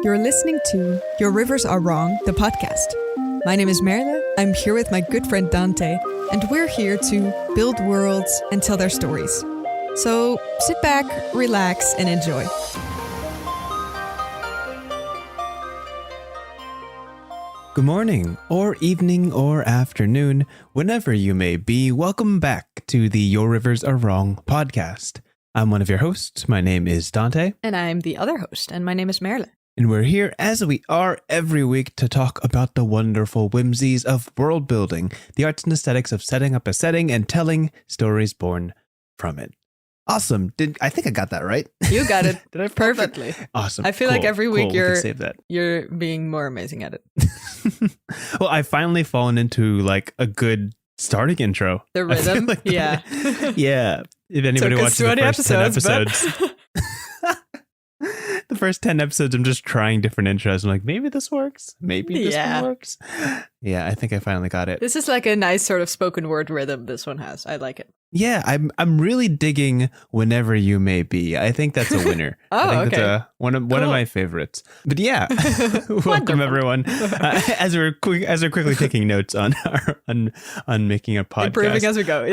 You're listening to Your Rivers Are Wrong, the podcast. My name is Merle. I'm here with my good friend Dante, and we're here to build worlds and tell their stories. So sit back, relax, and enjoy. Good morning, or evening, or afternoon, whenever you may be. Welcome back to the Your Rivers Are Wrong podcast. I'm one of your hosts. My name is Dante. And I'm the other host, and my name is Merle. And we're here, as we are every week, to talk about the wonderful whimsies of world building, the arts and aesthetics of setting up a setting and telling stories born from it. Awesome. I think I got that right? You got it. Did I perfectly? Awesome. I feel like every week cool. you're being more amazing at it. Well, I've finally fallen into like a good starting intro. The rhythm? Like yeah. Yeah. If anybody watches the first 10 episodes. But... The first 10 episodes, I'm just trying different intros. I'm like, maybe this works. Maybe this one works. Yeah, I think I finally got it. This is like a nice sort of spoken word rhythm this one has. I like it. Yeah, I'm really digging Whenever You May Be. I think that's a winner. I think that's one of my favorites. But yeah, welcome everyone. As we're quickly taking notes on making a podcast, improving as we go.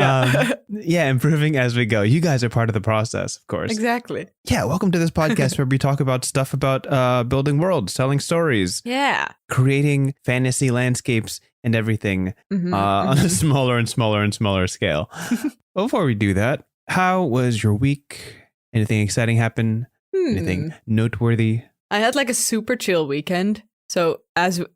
Yeah, improving as we go. You guys are part of the process, of course. Exactly. Yeah, welcome to this podcast where we talk about stuff about building worlds, telling stories, creating fantasy landscapes and everything on a smaller and smaller and smaller scale. Before we do that, how was your week? Anything exciting happen? Anything noteworthy? I had like a super chill weekend. So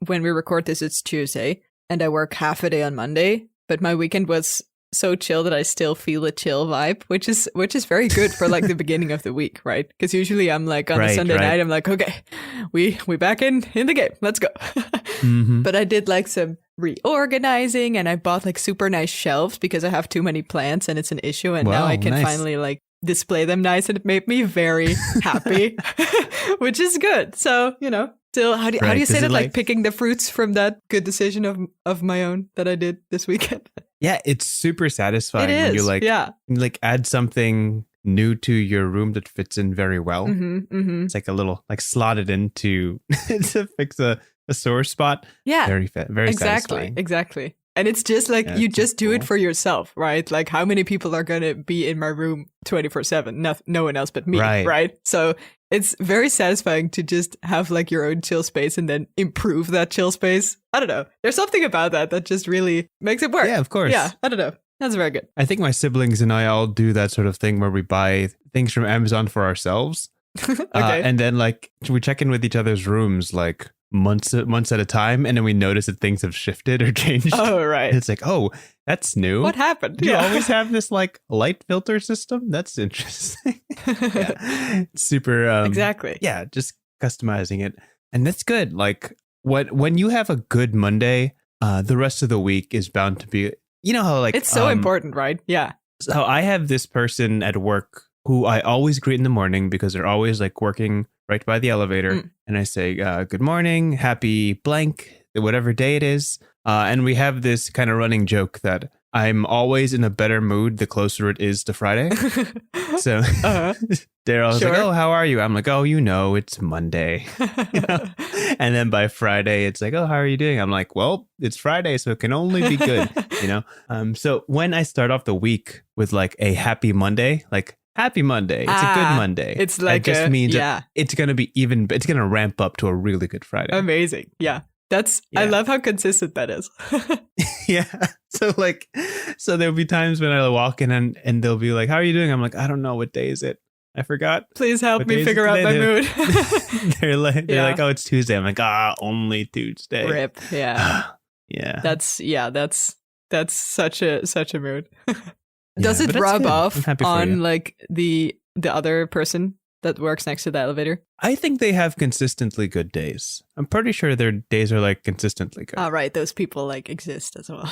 when we record this, it's Tuesday and I work half a day on Monday, but my weekend was so chill that I still feel a chill vibe, which is very good for like the beginning of the week, right? Because usually I'm like on a Sunday night, I'm like, okay, we back in the game, let's go. But I did like some reorganizing and I bought like super nice shelves because I have too many plants and it's an issue, and now I can finally like display them nice, and it made me very happy, which is good. So, still, how do you say that? Like picking the fruits from that good decision of my own that I did this weekend. Yeah, it's super satisfying. It is. When you add something new to your room that fits in very well. It's like a little slotted into to fix a sore spot. Yeah, very satisfying. Exactly. And it's just like you just do it for yourself, right? Like how many people are going to be in my room 24/7? No one else but me, right? So it's very satisfying to just have like your own chill space and then improve that chill space. I don't know. There's something about that just really makes it work. Yeah, of course. Yeah, I don't know. That's very good. I think my siblings and I all do that sort of thing where we buy things from Amazon for ourselves. And then like we check in with each other's rooms like months at a time, and then we notice that things have shifted or changed. Oh, right. And it's like, oh, that's new. What happened? Do you always have this like light filter system? That's interesting. Super. Exactly. Yeah, just customizing it, and that's good. Like when you have a good Monday, the rest of the week is bound to be. You know how like it's so important, right? Yeah. So I have this person at work who I always greet in the morning because they're always like working right by the elevator. And I say, good morning, happy blank, whatever day it is. And we have this kind of running joke that I'm always in a better mood the closer it is to Friday. So they're always like, oh, how are you? I'm like, oh, it's Monday. And then by Friday, it's like, oh, how are you doing? I'm like, well, it's Friday, so it can only be good, So when I start off the week with like a happy Monday, like, happy Monday. It's a good Monday. It's like it just means that it's going to be it's going to ramp up to a really good Friday. Amazing. Yeah. I love how consistent that is. Yeah. So there'll be times when I walk in and they'll be like, how are you doing? I'm like, I don't know. What day is it? I forgot. Please help me figure out my mood. They're like, oh, it's Tuesday. I'm like, only Tuesday. Rip. Yeah. Yeah. That's such a mood. Does it rub off on like the other person that works next to the elevator? I think they have consistently good days. I'm pretty sure their days are like consistently good. All right, those people like exist as well.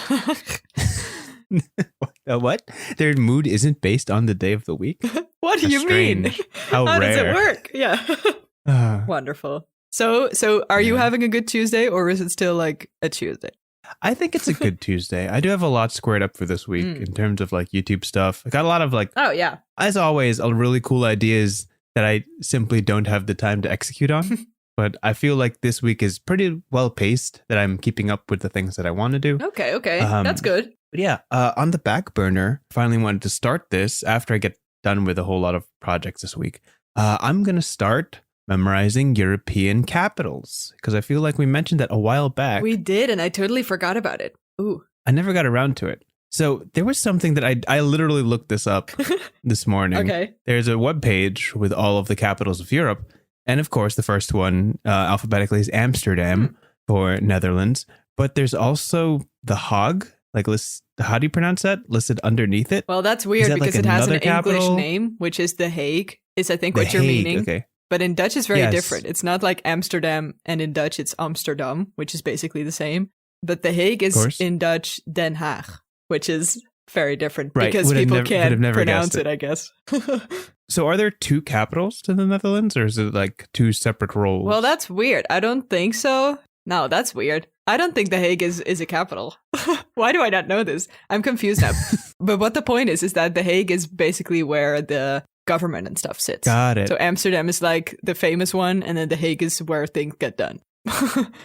What? Their mood isn't based on the day of the week? What do you mean? How rare. Does it work? Yeah. Wonderful. So are you having a good Tuesday, or is it still like a Tuesday? I think it's a good Tuesday. I do have a lot squared up for this week in terms of like YouTube stuff. I got a lot of like, as always, really cool ideas that I simply don't have the time to execute on. but I feel like this week is pretty well paced, that I'm keeping up with the things that I want to do. Okay. That's good. But yeah, on the back burner, finally wanted to start this after I get done with a whole lot of projects this week. I'm going to start memorizing European capitals, because I feel like we mentioned that a while back. We did, and I totally forgot about it. Ooh. I never got around to it. So there was something that I literally looked this up this morning. Okay. There's a webpage with all of the capitals of Europe. And of course, the first one alphabetically is Amsterdam for Netherlands. But there's also The Hague. How do you pronounce that? Listed underneath it. Well, that's weird because it has an capital? English name, which is The Hague, is I think The what you're Hague, meaning. okay. But in Dutch, it's very different. It's not like Amsterdam, and in Dutch, it's Amsterdam, which is basically the same. But The Hague is in Dutch Den Haag, which is very different because people can't pronounce it, I guess. So are there two capitals to the Netherlands, or is it like two separate roles? Well, that's weird. I don't think so. No, that's weird. I don't think The Hague is a capital. Why do I not know this? I'm confused now. But what the point is that The Hague is basically where the government and stuff sits. Got it. So Amsterdam is like the famous one, and then The Hague is where things get done.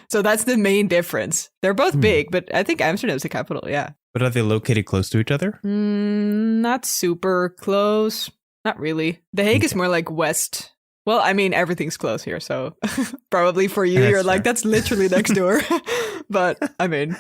So that's the main difference. They're both big, but I think Amsterdam's the capital, yeah. But are they located close to each other? Not super close. Not really. The Hague is more like west. Well, I mean, everything's close here, so probably for you, you're like, that's literally next door. But I mean,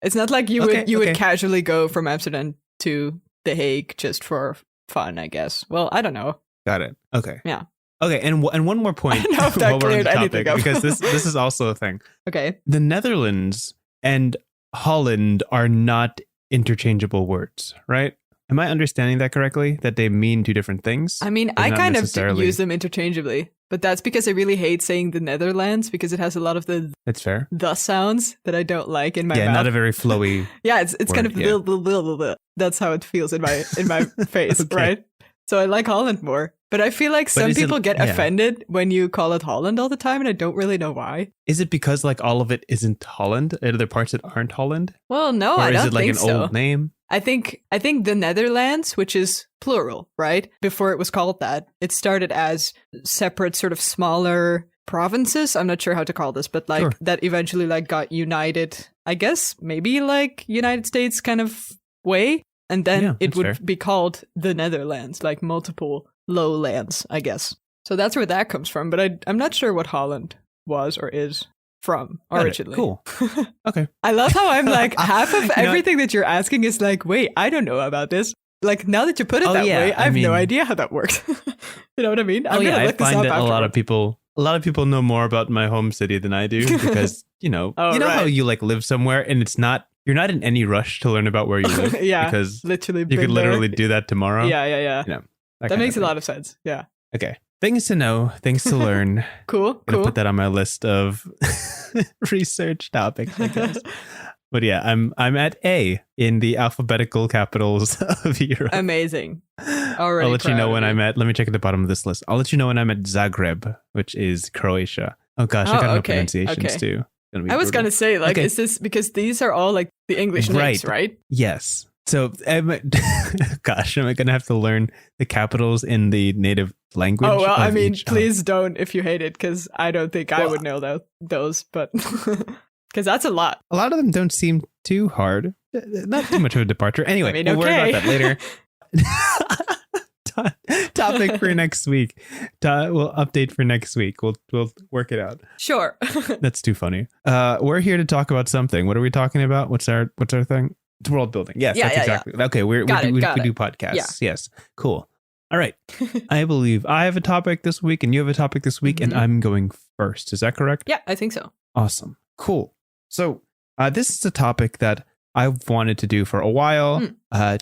it's not like you would casually go from Amsterdam to The Hague just for fun, I guess. Well, I don't know. Got it. Okay. Yeah. Okay, and one more point. I don't know if that cleared anything up. Because this is also a thing. Okay. The Netherlands and Holland are not interchangeable words, right? Am I understanding that correctly? That they mean two different things? I mean, I kind of use them interchangeably, but that's because I really hate saying the Netherlands because it has a lot of That's fair. The sounds that I don't like in my mouth. Yeah, not a very flowy. Yeah, it's word, kind of blah. That's how it feels in my face, okay. Right? So I like Holland more. But I feel like some people get offended when you call it Holland all the time, and I don't really know why. Is it because like all of it isn't Holland? Are there parts that aren't Holland? Well, no, I don't think so. Or is it like an old name? I think the Netherlands, which is plural, right? Before it was called that, it started as separate sort of smaller provinces. I'm not sure how to call this, but like that eventually like got united, I guess, maybe like United States kind of way. And then it would be called the Netherlands, like multiple lowlands, I guess. So that's where that comes from. But I'm not sure what Holland was or is from originally. Cool. Okay. I love how I'm like, half of everything that you're asking is like, wait, I don't know about this. Like, now that you put it that way, I have no idea how that works. You know what I mean? I'm gonna look this up afterwards. A lot of people know more about my home city than I do because, how you like live somewhere and you're not in any rush to learn about where you live. Yeah. Because literally you could literally do that tomorrow. Yeah. That makes a lot of sense. Yeah. Okay. Things to know, things to learn. Cool. I'm gonna put that on my list of research topics, I guess. But yeah, I'm at A in the alphabetical capitals of Europe. Amazing. I'll let you know when I'm at. Let me check at the bottom of this list. I'll let you know when I'm at Zagreb, which is Croatia. Oh gosh, I got no pronunciations too. I was gonna say, like, is this because these are all like the English names, right? Yes. So, gosh, am I going to have to learn the capitals in the native language? Oh, well, I mean, please don't if you hate it, because I don't think I would know those, but because that's a lot. A lot of them don't seem too hard. Not too much of a departure. Anyway, I mean, we'll worry about that later. Topic for next week. We'll update for next week. We'll work it out. Sure. That's too funny. We're here to talk about something. What are we talking about? What's our thing? It's world building. Yes, that's exactly. Yeah. Okay, we do podcasts. Yeah. Yes. Cool. All right. I believe I have a topic this week and you have a topic this week and I'm going first. Is that correct? Yeah, I think so. Awesome. Cool. So this is a topic that I've wanted to do for a while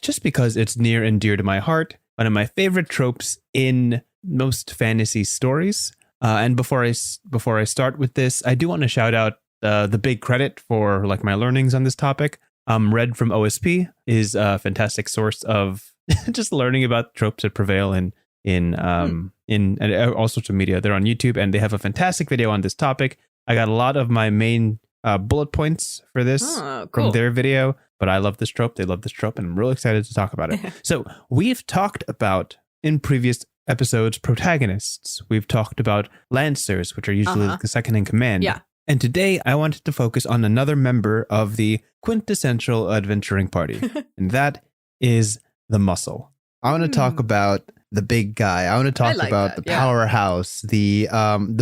just because it's near and dear to my heart. One of my favorite tropes in most fantasy stories. And before I start with this, I do want to shout out the big credit for like my learnings on this topic. Red from OSP is a fantastic source of just learning about tropes that prevail in all sorts of media. They're on YouTube and they have a fantastic video on this topic. I got a lot of my main bullet points for this from their video, but I love this trope. They love this trope, and I'm really excited to talk about it. So we've talked about in previous episodes protagonists. We've talked about lancers, which are usually like the second in command. Yeah. And today I wanted to focus on another member of the quintessential adventuring party, and that is the muscle. I want to talk about the big guy. I want to talk about the powerhouse, the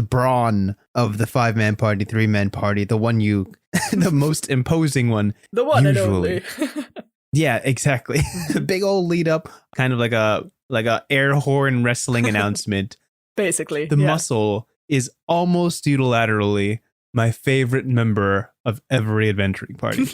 brawn of the 5-man party, 3-man party, the one the most imposing one. The one usually. and only. Yeah, exactly. Big old lead up, kind of like a air horn wrestling announcement. Basically. The muscle is almost unilaterally my favorite member of every adventuring party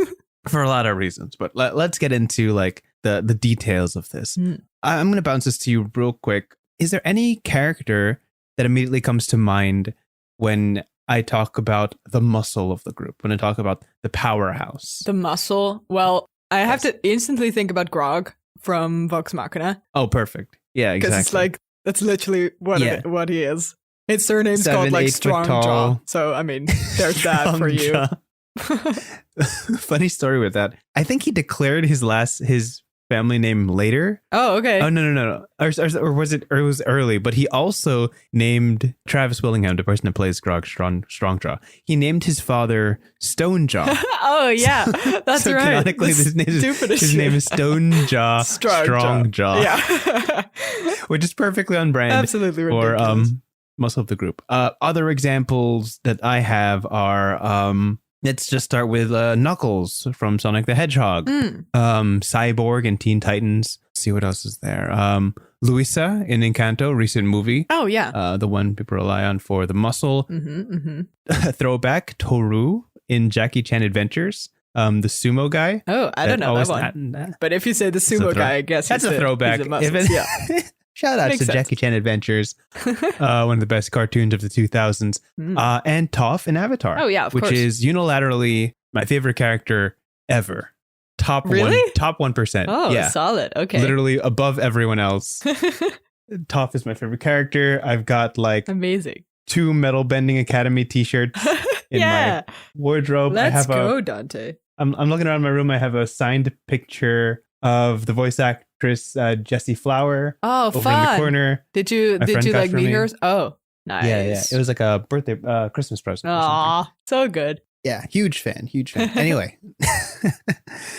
for a lot of reasons. But let's get into like the details of this. I'm going to bounce this to you real quick. Is there any character that immediately comes to mind when I talk about the muscle of the group, when I talk about the powerhouse? The muscle? Well, I have to instantly think about Grog from Vox Machina. Oh, perfect. Yeah, exactly. Because it's like, that's literally what he is. His surname's 7, called like 8 Strong tall. Jaw. So, I mean, there's that for you. Funny story with that. I think he declared his family name later. Oh, okay. Oh, no. Or was it early? But he also named Travis Willingham, the person that plays Grog Strongjaw. He named his father Stonejaw. Oh, yeah. That's so right. Canonically, his name is Stonejaw Strongjaw. Yeah. Which is perfectly on brand. Absolutely ridiculous. For muscle of the group. Other examples that I have are let's just start with Knuckles from Sonic the Hedgehog, Cyborg in Teen Titans. Let's see what else is there. Luisa in Encanto, recent movie. Oh yeah, the one people rely on for the muscle. Throwback, Toru in Jackie Chan Adventures. The sumo guy. Oh, I don't know that one. But if you say the sumo guy, I guess that's a throwback. Yeah. Shout out to Jackie Chan Adventures, one of the best cartoons of the 2000s, and Toph in Avatar. Oh yeah, of which course. is unilaterally my favorite character ever. Top 1%. Oh, yeah, solid. Okay, literally above everyone else. Toph is my favorite character. I've got like amazing 2 Metal Bending Academy T-shirts in my wardrobe. Let's go, Dante. I'm looking around my room. I have a signed picture of the voice actress Jessie Flower. Oh, over fun! in the corner. Did you like meet her? Oh, nice. Yeah. It was like a birthday, Christmas present. Aw, so good. Yeah, huge fan. Anyway,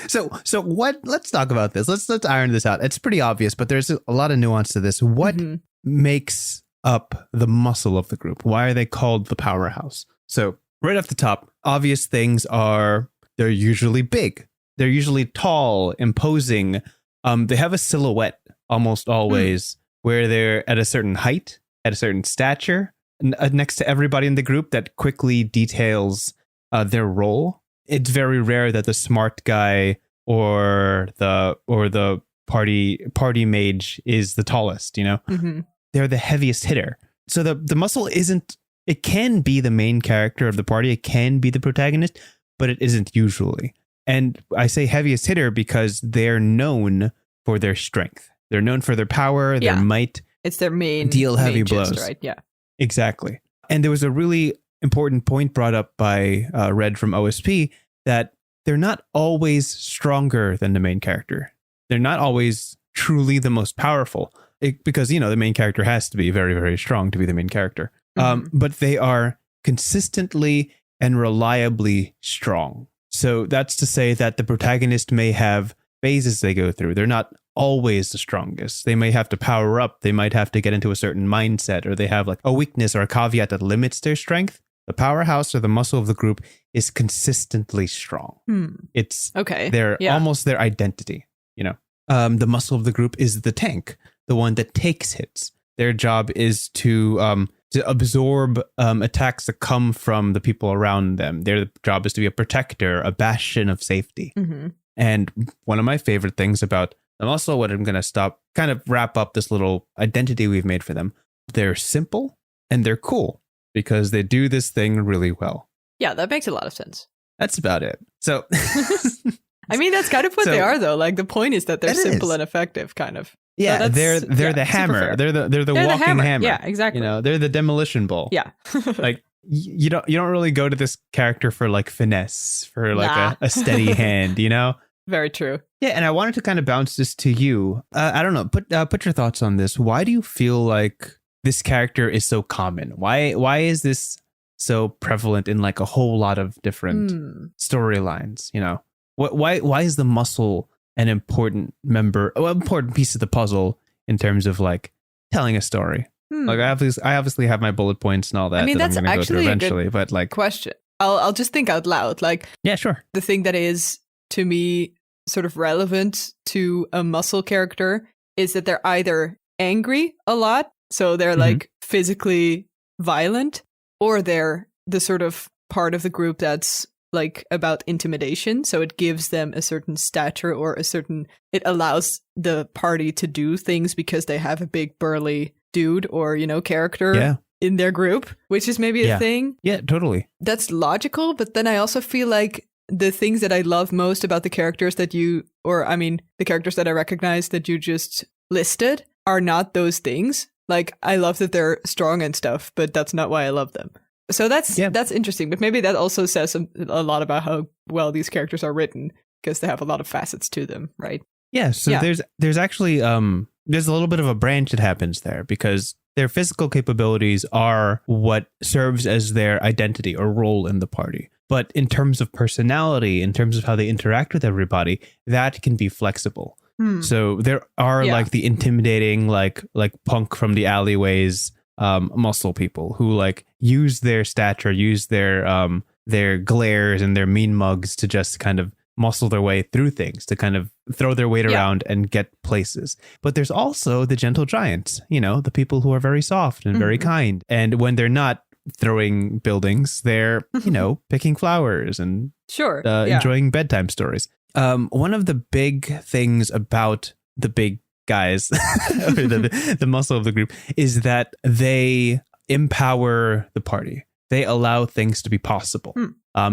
so what? Let's talk about this. Let's iron this out. It's pretty obvious, but there's a lot of nuance to this. What makes up the muscle of the group? Why are they called the powerhouse? So right off the top, obvious things are they're usually big. They're usually tall, imposing. They have a silhouette almost always where they're at a certain height, at a certain stature, next to everybody in the group that quickly details their role. It's very rare that the smart guy or the party mage is the tallest, you know? They're the heaviest hitter. So the muscle it can be the main character of the party. It can be the protagonist, but it isn't usually. And I say heaviest hitter because they're known for their strength. They're known for their power, their might. It's their main deal heavy gist, blows. right? Yeah, exactly. And there was a really important point brought up by Red from OSP that they're not always stronger than the main character. They're not always truly the most powerful because, you know, the main character has to be very, very strong to be the main character. But they are consistently and reliably strong. So that's to say that the protagonist may have phases they go through. They're not always the strongest. They may have to power up. They might have to get into a certain mindset, or they have like a weakness or a caveat that limits their strength. The powerhouse or the muscle of the group is consistently strong. It's almost their identity, you know. The muscle of the group is the tank, the one that takes hits. Their job is to absorb attacks that come from the people around them. Their job is to be a protector, a bastion of safety. And one of my favorite things about them, also what I'm going to kind of wrap up this little identity we've made for them. They're simple and they're cool because they do this thing really well. Yeah, that makes a lot of sense. That's about it. So, I mean, that's kind of what they are, though. Like the point is that they're simple and effective, kind of. Yeah, so they're the hammer. They're the walking hammer. Yeah, exactly. You know, they're the demolition ball. Yeah. Like you don't really go to this character for like finesse, for like a steady hand, you know? Very true. Yeah, and I wanted to kind of bounce this to you. I don't know. Put your thoughts on this. Why do you feel like this character is so common? Why is this so prevalent in like a whole lot of different storylines? You know, why is the muscle an important important piece of the puzzle in terms of like telling a story? Like I obviously have my bullet points and all that. I mean, that that's I'm gonna go through actually eventually, a good but like question. I'll just think out loud. Like, yeah, sure. The thing that is to me sort of relevant to a muscle character is that they're either angry a lot, so they're like physically violent, or they're the sort of part of the group that's like about intimidation. So it gives them a certain stature or it allows the party to do things because they have a big burly dude or, character in their group, which is maybe a thing. Yeah, totally. That's logical. But then I also feel like the things that I love most about the characters the characters that I recognize that you just listed are not those things. Like, I love that they're strong and stuff, but that's not why I love them. So that's interesting. But maybe that also says a lot about how well these characters are written, because they have a lot of facets to them, right? Yeah. So there's actually there's a little bit of a branch that happens there, because their physical capabilities are what serves as their identity or role in the party. But in terms of personality, in terms of how they interact with everybody, that can be flexible. So there are like the intimidating, like punk from the alleyways, muscle people who like use their stature, use their glares and their mean mugs to just kind of muscle their way through things, to kind of throw their weight around and get places. But there's also the gentle giants, the people who are very soft and very kind. And when they're not throwing buildings, they're, picking flowers and enjoying bedtime stories. One of the big things about the big guys, or the muscle of the group, is that they empower the party. They allow things to be possible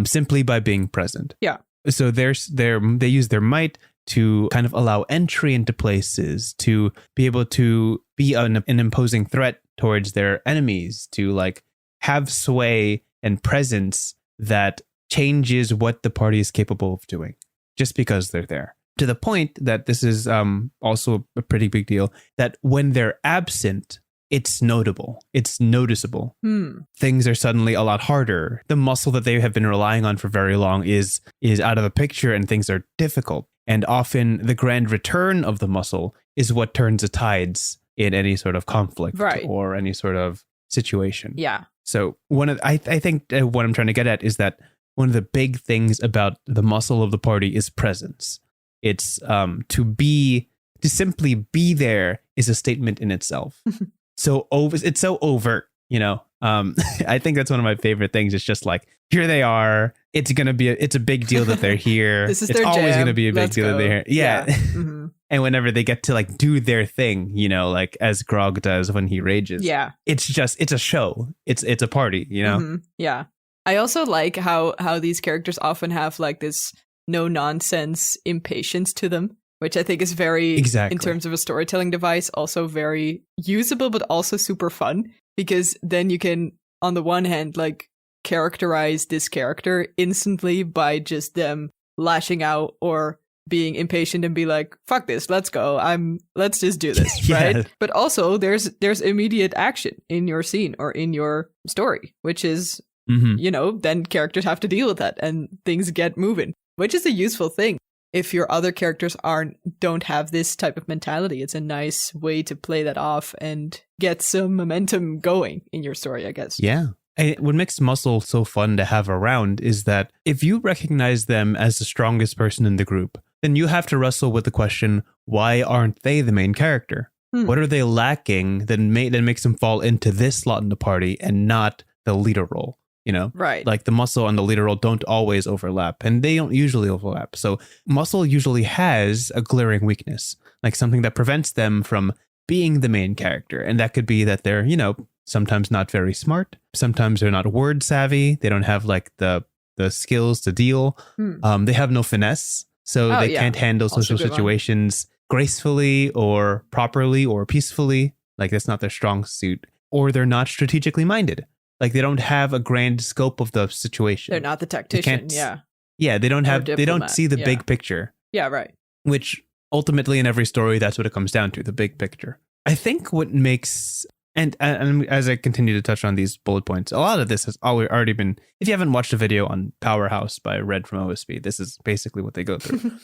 simply by being present. Yeah. So they use their might to kind of allow entry into places, to be able to be an imposing threat towards their enemies, to like have sway and presence that changes what the party is capable of doing just because they're there. To the point that this is also a pretty big deal, that when they're absent, it's notable. It's noticeable. Things are suddenly a lot harder. The muscle that they have been relying on for very long is out of the picture, and things are difficult. And often the grand return of the muscle is what turns the tides in any sort of conflict or any sort of situation. Yeah. So I think what I'm trying to get at is that one of the big things about the muscle of the party is presence. It's to simply be there is a statement in itself. It's so overt, I think that's one of my favorite things. It's just like, here they are. It's a big deal that they're here. This is it's their always jam. going to be a big deal that they're here. Yeah. And whenever they get to like do their thing, like as Grog does when he rages. Yeah. It's a show. It's a party, Yeah. I also like how these characters often have like this no nonsense impatience to them, which I think is very, in terms of a storytelling device, also very usable, but also super fun, because then you can, on the one hand, like characterize this character instantly by just them lashing out or being impatient and be like, fuck this, let's go. Let's just do this, right? But also there's immediate action in your scene or in your story, which is, then characters have to deal with that and things get moving, which is a useful thing. If your other characters don't have this type of mentality, it's a nice way to play that off and get some momentum going in your story, I guess. Yeah. And what makes muscle so fun to have around is that if you recognize them as the strongest person in the group, then you have to wrestle with the question, why aren't they the main character? What are they lacking that makes them fall into this slot in the party and not the leader role? Right. Like the muscle and the leader role don't always overlap, and they don't usually overlap. So muscle usually has a glaring weakness, like something that prevents them from being the main character. And that could be that they're, sometimes not very smart. Sometimes they're not word savvy. They don't have like the skills to deal. They have no finesse. So they can't handle social situations gracefully or properly or peacefully. Like that's not their strong suit. Or they're not strategically minded. Like they don't have a grand scope of the situation. They're not the tactician. Yeah, they don't see the big picture. Yeah, right. Which ultimately in every story, that's what it comes down to, the big picture. I think what makes, and as I continue to touch on these bullet points, a lot of this has already been, if you haven't watched a video on Powerhouse by Red from OSB, this is basically what they go through.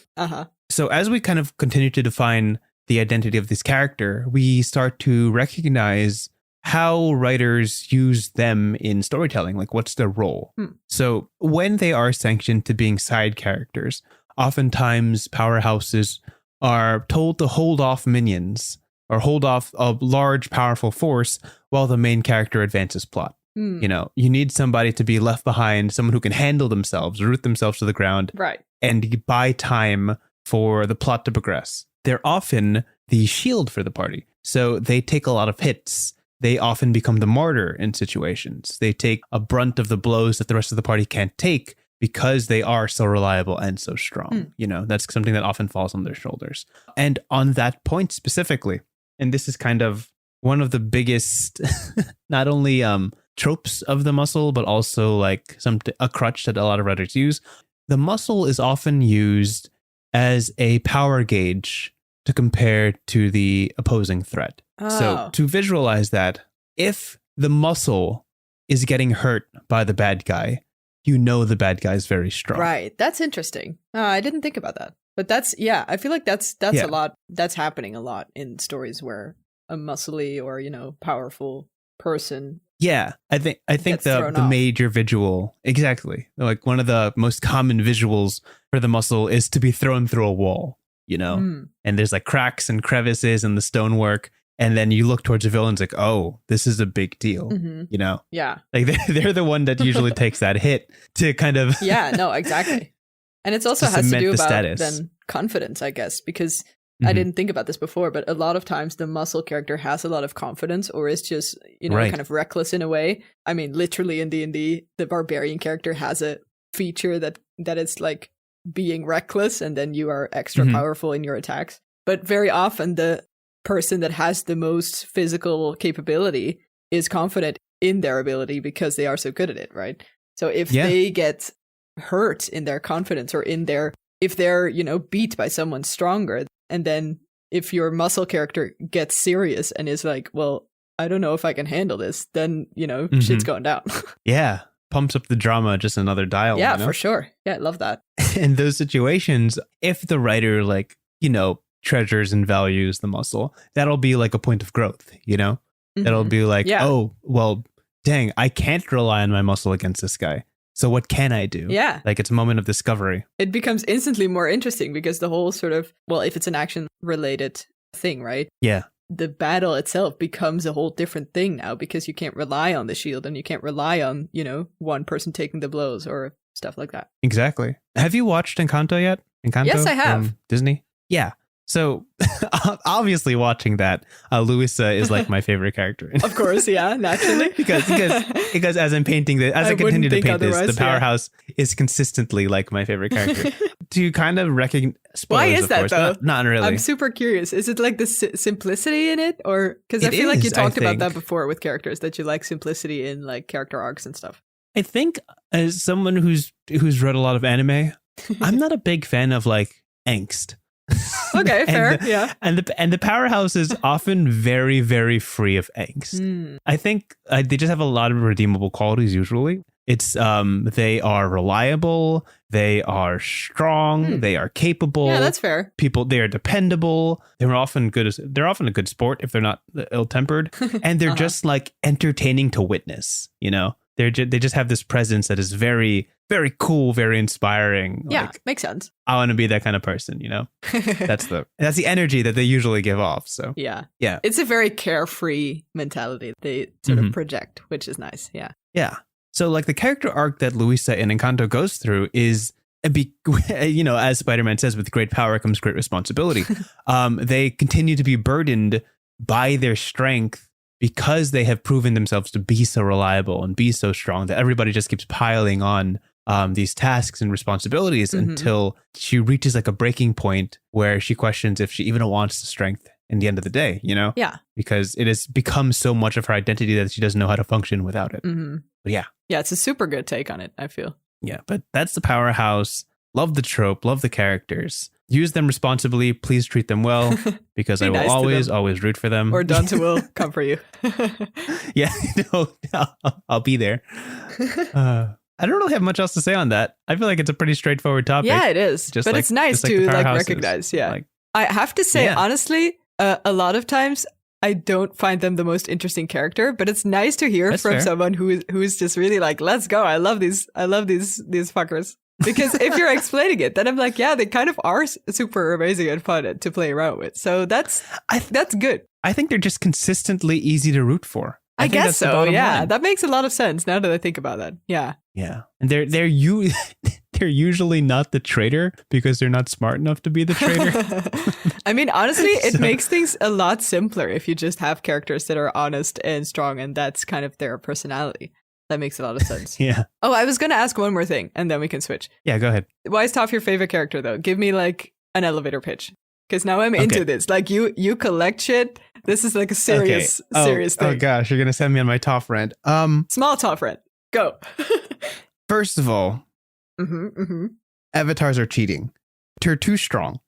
So as we kind of continue to define the identity of this character, we start to recognize how writers use them in storytelling, like what's their role. So when they are sanctioned to being side characters, oftentimes powerhouses are told to hold off minions or hold off a large, powerful force while the main character advances plot. You know, you need somebody to be left behind, someone who can handle themselves, root themselves to the ground, right, and buy time for the plot to progress. They're often the shield for the party. So they take a lot of hits. They often become the martyr in situations. They take a brunt of the blows that the rest of the party can't take because they are so reliable and so strong. You know, that's something that often falls on their shoulders. And on that point specifically, and this is kind of one of the biggest, not only tropes of the muscle, but also like a crutch that a lot of writers use. The muscle is often used as a power gauge to compare to the opposing threat. So to visualize that, if the muscle is getting hurt by the bad guy, you know the bad guy is very strong. Right. That's interesting. I didn't think about that. But that's, yeah, I feel like that's a lot. That's happening a lot in stories where a muscly or, you know, powerful person. Yeah, I think the major visual, exactly. Like one of the most common visuals for the muscle is to be thrown through a wall, you know, and there's like cracks and crevices in the stonework. And then you look towards the villains like, oh, this is a big deal, you know? Yeah. Like they're the one that usually takes that hit to kind of. Yeah, no, exactly. And it's also has to do about then confidence, I guess, because I didn't think about this before, but a lot of times the muscle character has a lot of confidence or is just, you know, kind of reckless in a way. I mean, literally in D&D, the barbarian character has a feature that is like being reckless and then you are extra powerful in your attacks. But very often the person that has the most physical capability is confident in their ability because they are so good at it, right? So if they get hurt in their confidence or if they're, you know, beat by someone stronger, and then if your muscle character gets serious and is like, well, I don't know if I can handle this, then, you know, shit's going down. Yeah. Pumps up the drama just another dial. Yeah, you know? for sure. Yeah, I love that. In those situations, if the writer, like, you know, treasures and values the muscle, that'll be like a point of growth, you know? That'll be like, oh, well, dang, I can't rely on my muscle against this guy. So what can I do? Yeah. Like it's a moment of discovery. It becomes instantly more interesting because the whole sort of, well, if it's an action related thing, right? Yeah. The battle itself becomes a whole different thing now because you can't rely on the shield and you can't rely on, you know, one person taking the blows or stuff like that. Exactly. Have you watched Encanto yet? Encanto? Yes, I have. From Disney? Yeah. So obviously watching that, Luisa is like my favorite character. Of course, yeah, naturally. because as I'm painting I continue to paint this, the Powerhouse is consistently like my favorite character. Do you kind of recognize? Why is that though? Not really. I'm super curious. Is it like the simplicity in it, or because I feel like you talked about that before with characters that you like simplicity in like character arcs and stuff. I think as someone who's read a lot of anime, I'm not a big fan of like angst. Okay, fair. Yeah. And the Powerhouse is often very, very free of angst. I think they just have a lot of redeemable qualities usually. It's they are reliable, they are strong, they are capable. Yeah, that's fair. They are dependable. They're often a good sport if they're not ill-tempered, and they're just like entertaining to witness, you know? They just have this presence that is very, very cool, very inspiring. Yeah, like, makes sense. I want to be that kind of person, you know? That's the energy that they usually give off. So yeah. Yeah. It's a very carefree mentality they sort of project, which is nice. Yeah. Yeah. So like the character arc that Luisa in Encanto goes through is, you know, as Spider-Man says, with great power comes great responsibility. They continue to be burdened by their strength because they have proven themselves to be so reliable and be so strong that everybody just keeps piling on these tasks and responsibilities until she reaches like a breaking point where she questions if she even wants the strength in the end of the day, you know? Yeah. Because it has become so much of her identity that she doesn't know how to function without it. But yeah. Yeah, it's a super good take on it, I feel. Yeah, but that's the Powerhouse. Love the trope, love the characters. Use them responsibly. Please treat them well, because I will nice always root for them. Or Dante will come for you. Yeah, no, I'll be there. I don't really have much else to say on that. I feel like it's a pretty straightforward topic. Yeah, it is. But it's nice to like recognize. Yeah. Like, I have to say, honestly, a lot of times I don't find them the most interesting character, but it's nice to hear from someone who is just really like, let's go. I love these fuckers. Because if you're explaining it, then I'm like, yeah, they kind of are super amazing and fun to play around with. So that's good. I think they're just consistently easy to root for. I guess so. Yeah, that makes a lot of sense now that I think about that. Yeah. Yeah, and they're usually not the traitor because they're not smart enough to be the traitor. I mean, honestly, it makes things a lot simpler if you just have characters that are honest and strong, and that's kind of their personality. That makes a lot of sense. Yeah. Oh, I was going to ask one more thing, and then we can switch. Yeah, go ahead. Why is Toph your favorite character, though? Give me like an elevator pitch, because now I'm into this. Like you collect shit. This is like a serious thing. Oh gosh, you're gonna send me on my Toph rant. Small Toph rant. Go. First of all, avatars are cheating. They're too strong.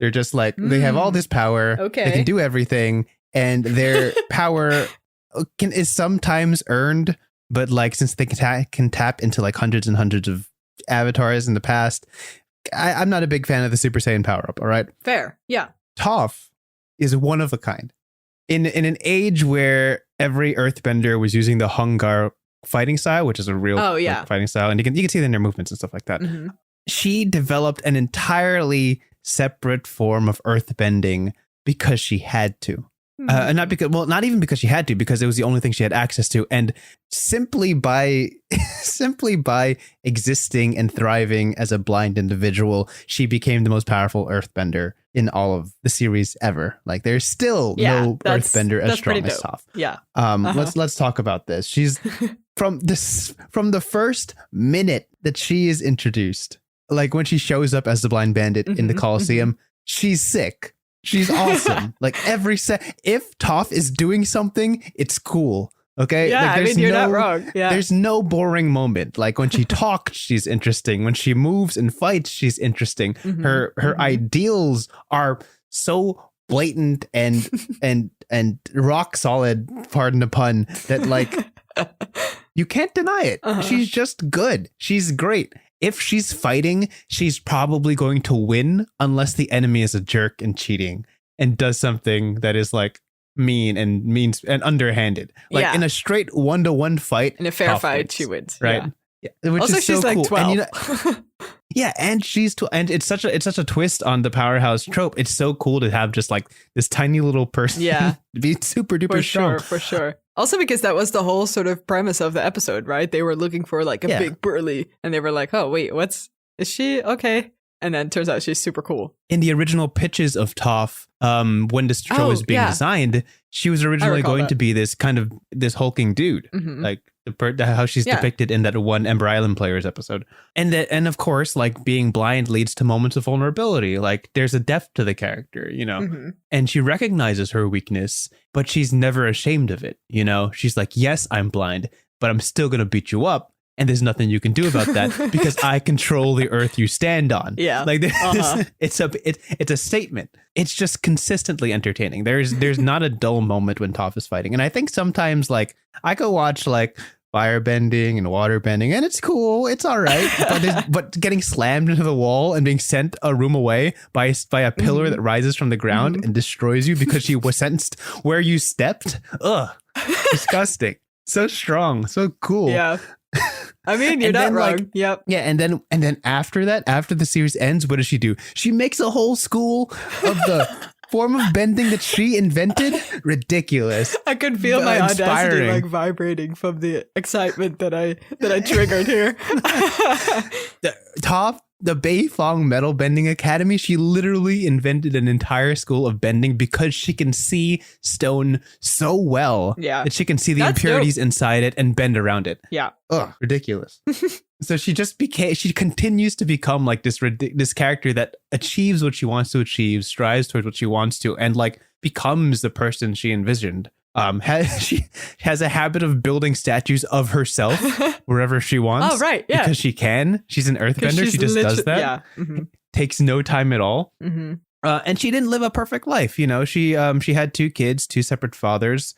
They're just like, they have all this power. Okay. They can do everything. And their power is sometimes earned. But like, since they can tap into like hundreds and hundreds of avatars in the past, I'm not a big fan of the Super Saiyan power up. All right. Fair. Yeah. Toph is one of a kind. In an age where every earthbender was using the Hungar fighting style, which is a real fighting style, and you can see it in their movements and stuff like that. Mm-hmm. She developed an entirely separate form of earthbending because she had to. Not even because she had to, because it was the only thing she had access to, and simply by existing and thriving as a blind individual, she became the most powerful earthbender in all of the series ever. Like, there's still no earthbender as strong as Toph. Yeah. Let's talk about this. She's from the first minute that she is introduced, like when she shows up as the blind bandit in the Coliseum, she's sick. She's awesome. Like if Toph is doing something, it's cool. Okay. Yeah, like, I mean, you're not wrong. Yeah. There's no boring moment. Like when she talks, she's interesting. When she moves and fights, she's interesting. Her ideals are so blatant and rock solid, pardon the pun, that like you can't deny it. She's just good. She's great. If she's fighting, she's probably going to win unless the enemy is a jerk and cheating and does something that is like mean and underhanded. Like in a straight 1-to-1 fight. In a fair fight, she wins. Right. Yeah. Which also, is so she's like cool. 12. And and it's such a twist on the powerhouse trope. It's so cool to have just like this tiny little person be super duper strong. For sure. Also, because that was the whole sort of premise of the episode, right? They were looking for like a big burly, and they were like, oh, wait, is she? Okay. And then it turns out she's super cool. In the original pitches of Toph, when this show was being designed, she was originally going to be this kind of this hulking dude, like how she's depicted in that one Ember Island Players episode. And of course, like being blind leads to moments of vulnerability. Like there's a depth to the character, you know, and she recognizes her weakness, but she's never ashamed of it. You know, she's like, yes, I'm blind, but I'm still going to beat you up. And there's nothing you can do about that because I control the earth you stand on. Yeah, like it's a statement. It's just consistently entertaining. There's not a dull moment when Toph is fighting. And I think sometimes like I go watch like fire bending and water bending, and it's cool. It's all right. But getting slammed into the wall and being sent a room away by a pillar that rises from the ground and destroys you because she was sentenced where you stepped. Ugh, disgusting. So strong, so cool. Yeah. I mean, you're not wrong. Like, yep. Yeah, and then after that, after the series ends, what does she do? She makes a whole school of the form of bending that she invented. Ridiculous. I could feel my audacity like vibrating from the excitement that I triggered here. The Beifong Metal Bending Academy, she literally invented an entire school of bending because she can see stone so well that she can see the impurities inside it and bend around it. Yeah. Ugh, ridiculous. So she continues to become like this character that achieves what she wants to achieve, strives towards what she wants to, and like becomes the person she envisioned. She has a habit of building statues of herself wherever she wants. Oh, right. Yeah. Because she can. She's an earthbender. She just does that. Yeah. Mm-hmm. takes no time at all. Mm-hmm. And she didn't live a perfect life. You know, she had 2 kids, 2 separate fathers,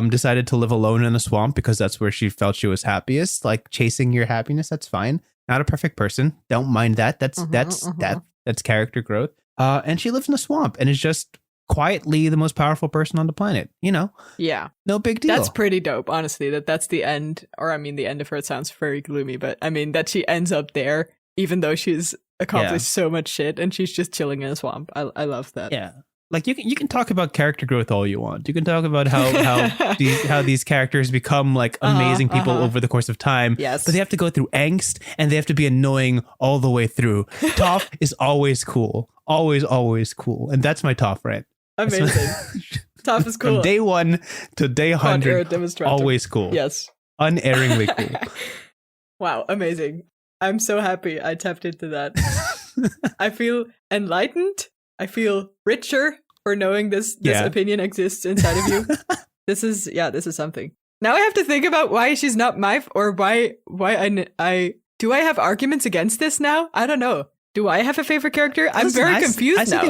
decided to live alone in the swamp because that's where she felt she was happiest. Like chasing your happiness. That's fine. Not a perfect person. Don't mind that. That's character growth. And she lives in the swamp and is just quietly the most powerful person on the planet. You know? Yeah. No big deal. That's pretty dope, honestly, that's the end. Or I mean, the end of her, it sounds very gloomy, but I mean that she ends up there, even though she's accomplished so much shit and she's just chilling in a swamp. I love that. Yeah. Like you can talk about character growth all you want. You can talk about how these characters become like amazing people over the course of time. Yes. But they have to go through angst and they have to be annoying all the way through. Toph is always cool. Always cool. And that's my Toph rant. Amazing. Toph is cool. From day 1 to day 100, always cool. Yes. Unerringly cool. Wow, amazing. I'm so happy I tapped into that. I feel enlightened. I feel richer for knowing this opinion exists inside of you. This is something. Now I have to think about why she's not or why I do I have arguments against this now? I don't know. Do I have a favorite character? I'm very confused now.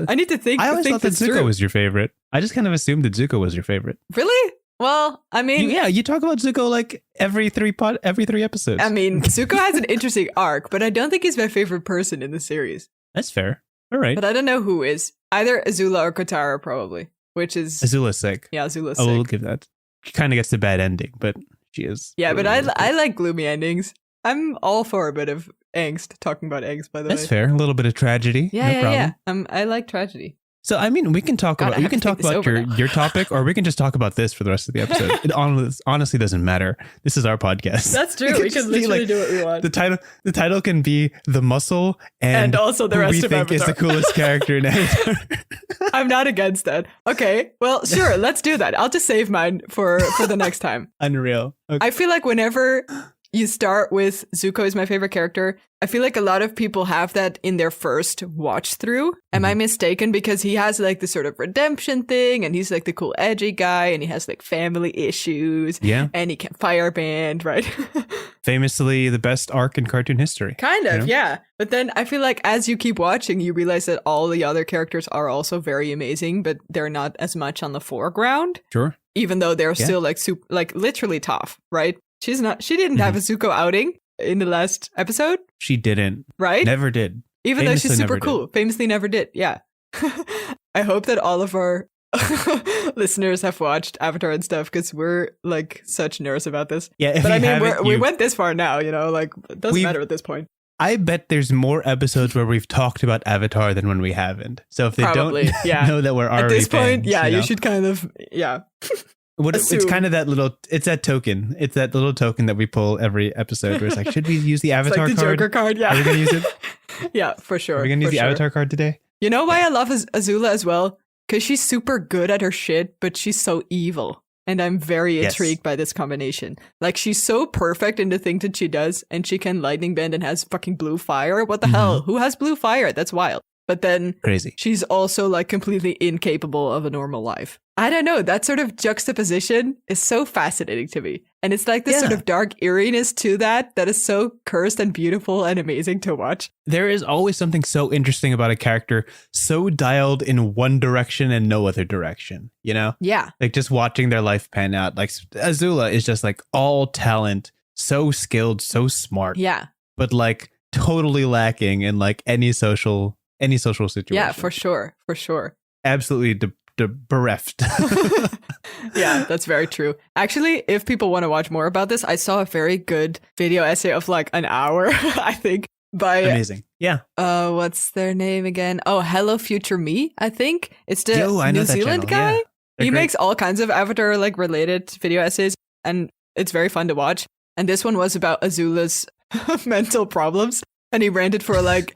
I need to think. I always thought that Zuko was your favorite. I just kind of assumed that Zuko was your favorite. Really? Well, I mean, you talk about Zuko like every 3 episodes. I mean, Zuko has an interesting arc, but I don't think he's my favorite person in the series. That's fair. All right. But I don't know who is. Either Azula or Katara, probably. Which is... Azula's sick. Yeah, Azula's sick. I will give that. She kind of gets the bad ending, but she is. Yeah, really, but I like gloomy endings. I'm all for a bit of angst, talking about angst, by the way. That's fair. A little bit of tragedy. Yeah. I like tragedy. So, I mean, we can talk about your topic, or we can just talk about this for the rest of the episode. It honestly doesn't matter. This is our podcast. That's true. We can literally do what we want. The title can be The Muscle and also the rest of Avatar. We think is the coolest character in Avatar. I'm not against that. Okay, well, sure, let's do that. I'll just save mine for the next time. Unreal. Okay. I feel like whenever you start with Zuko is my favorite character, I feel like a lot of people have that in their first watch through. Am I mistaken? Because he has like this sort of redemption thing and he's like the cool edgy guy and he has like family issues. Yeah. And he can fireband, right? Famously the best arc in cartoon history. Kind of, yeah. But then I feel like as you keep watching, you realize that all the other characters are also very amazing, but they're not as much on the foreground. Sure. Even though they're still like literally tough, right? She didn't have a Zuko outing in the last episode. She didn't. Right? Never did. Even though she's super cool. Famously never did. Yeah. I hope that all of our listeners have watched Avatar and stuff because we're like such nerds about this. Yeah. But I mean, we went this far now, you know, like it doesn't matter at this point. I bet there's more episodes where we've talked about Avatar than when we haven't. So if they don't know that we're already at this point, fans, you should kind of, it's kind of that token. It's that little token that we pull every episode where it's like, should we use the Avatar it's like the card? Joker card, yeah. Are we going to use it? Yeah, for sure. Are we going to use the Avatar card today? You know why I love Azula as well? Because she's super good at her shit, but she's so evil. And I'm very intrigued by this combination. Like, she's so perfect in the thing that she does, and she can lightning bend and has fucking blue fire. What the hell? Who has blue fire? That's wild. But then crazy. She's also like completely incapable of a normal life. I don't know. That sort of juxtaposition is so fascinating to me. And it's like this sort of dark eeriness to that is so cursed and beautiful and amazing to watch. There is always something so interesting about a character so dialed in one direction and no other direction, you know? Yeah. Like just watching their life pan out. Like Azula is just like all talent, so skilled, so smart. Yeah. But like totally lacking in like any social situation. Yeah, for sure. For sure. Absolutely bereft. Yeah, that's very true. Actually, if people want to watch more about this, I saw a very good video essay of like an hour, I think, by amazing. Yeah. What's their name again? Oh, Hello Future Me, I think. It's the New Zealand guy. Yeah. He makes all kinds of Avatar like related video essays and it's very fun to watch. And this one was about Azula's mental problems and he ranted for like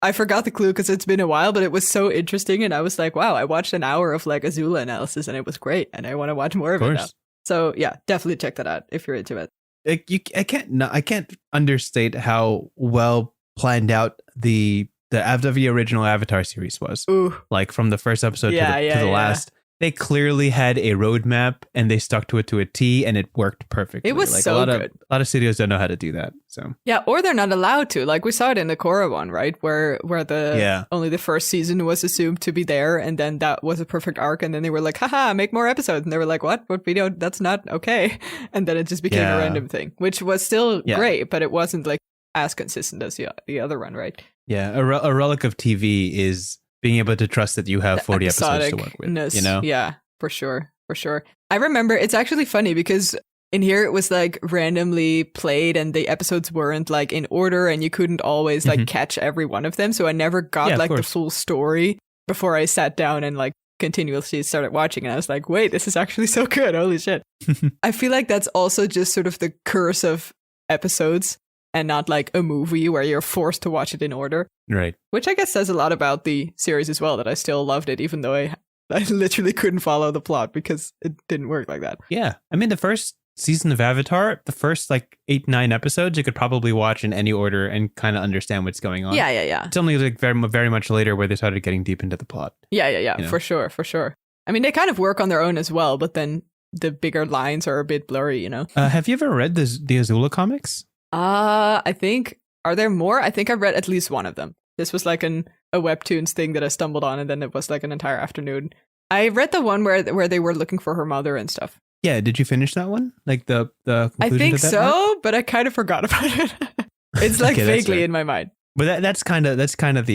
I forgot the clue because it's been a while, but it was so interesting. And I was like, wow, I watched an hour of like Azula analysis and it was great. And I want to watch more of it now. So yeah, definitely check that out if you're into it. I can't understate how well planned out the original Avatar series was. Ooh. Like from the first episode to the last. they clearly had a roadmap and they stuck to it to a T, and it worked perfectly. It was like so A good. lot of studios don't know how to do that. So Yeah, or they're not allowed to. Like we saw it in the Korra one, right? Where the only the first season was assumed to be there, and then that was a perfect arc, and then they were like, haha, make more episodes. And they were like, what video? That's not okay. And then it just became a random thing, which was still great, but it wasn't like as consistent as the other one, right? Yeah, a relic of TV is being able to trust that you have 40 episodes to work with, you know? Yeah, for sure. I remember it's actually funny because in here it was like randomly played and the episodes weren't like in order and you couldn't always like catch every one of them. So I never got like the full story before I sat down and like continuously started watching. And I was like, wait, this is actually so good. Holy shit. I feel like that's also just sort of the curse of episodes and not like a movie where you're forced to watch it in order. Right. Which I guess says a lot about the series as well, that I still loved it, even though I literally couldn't follow the plot because it didn't work like that. Yeah. I mean, the first season of Avatar, the first like 8-9 episodes, you could probably watch in any order and kind of understand what's going on. Yeah. It's only like very much later where they started getting deep into the plot. Yeah. You know? For sure. I mean, they kind of work on their own as well, but then the bigger lines are a bit blurry, you know? Have you ever read the Azula comics? I think, are there more? I think I read at least one of them. This was like a Webtoons thing that I stumbled on, and then it was like an entire afternoon. I read the one where they were looking for her mother and stuff. Yeah, did you finish that one? Like the conclusion I think to that so, arc? but I kind of forgot about it. It's like vaguely in my mind. But that's kind of the it's kind of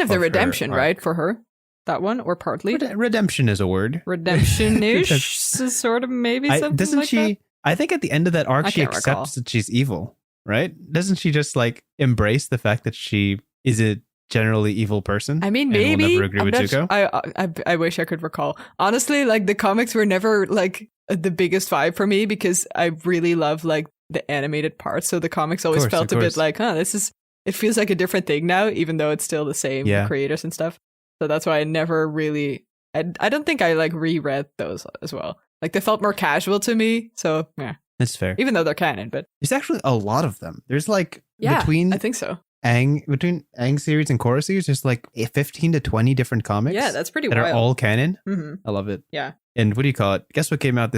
the redemption, right, for her? That one, or partly? Redemption is a word. Redemption-ish, sort of, maybe something doesn't like she? that? I think at the end of that arc, she accepts recall. that she's evil, right? Doesn't she just like embrace the fact that she is a generally evil person? I mean, maybe. Will never agree with Zuko? I wish I could recall. Honestly, like the comics were never like the biggest vibe for me because I really love like the animated parts. So the comics always felt a bit like, it feels like a different thing now, even though it's still the same creators and stuff. So that's why I never really, I don't think I like reread those as well. Like they felt more casual to me. So yeah. That's fair. Even though they're canon, but there's actually a lot of them. There's like I think so. Between Aang series and Korra series, there's like 15 to 20 different comics. Yeah, that's pretty that wild. are all canon. Mm-hmm. I love it. Yeah. And what do you call it? Guess what came out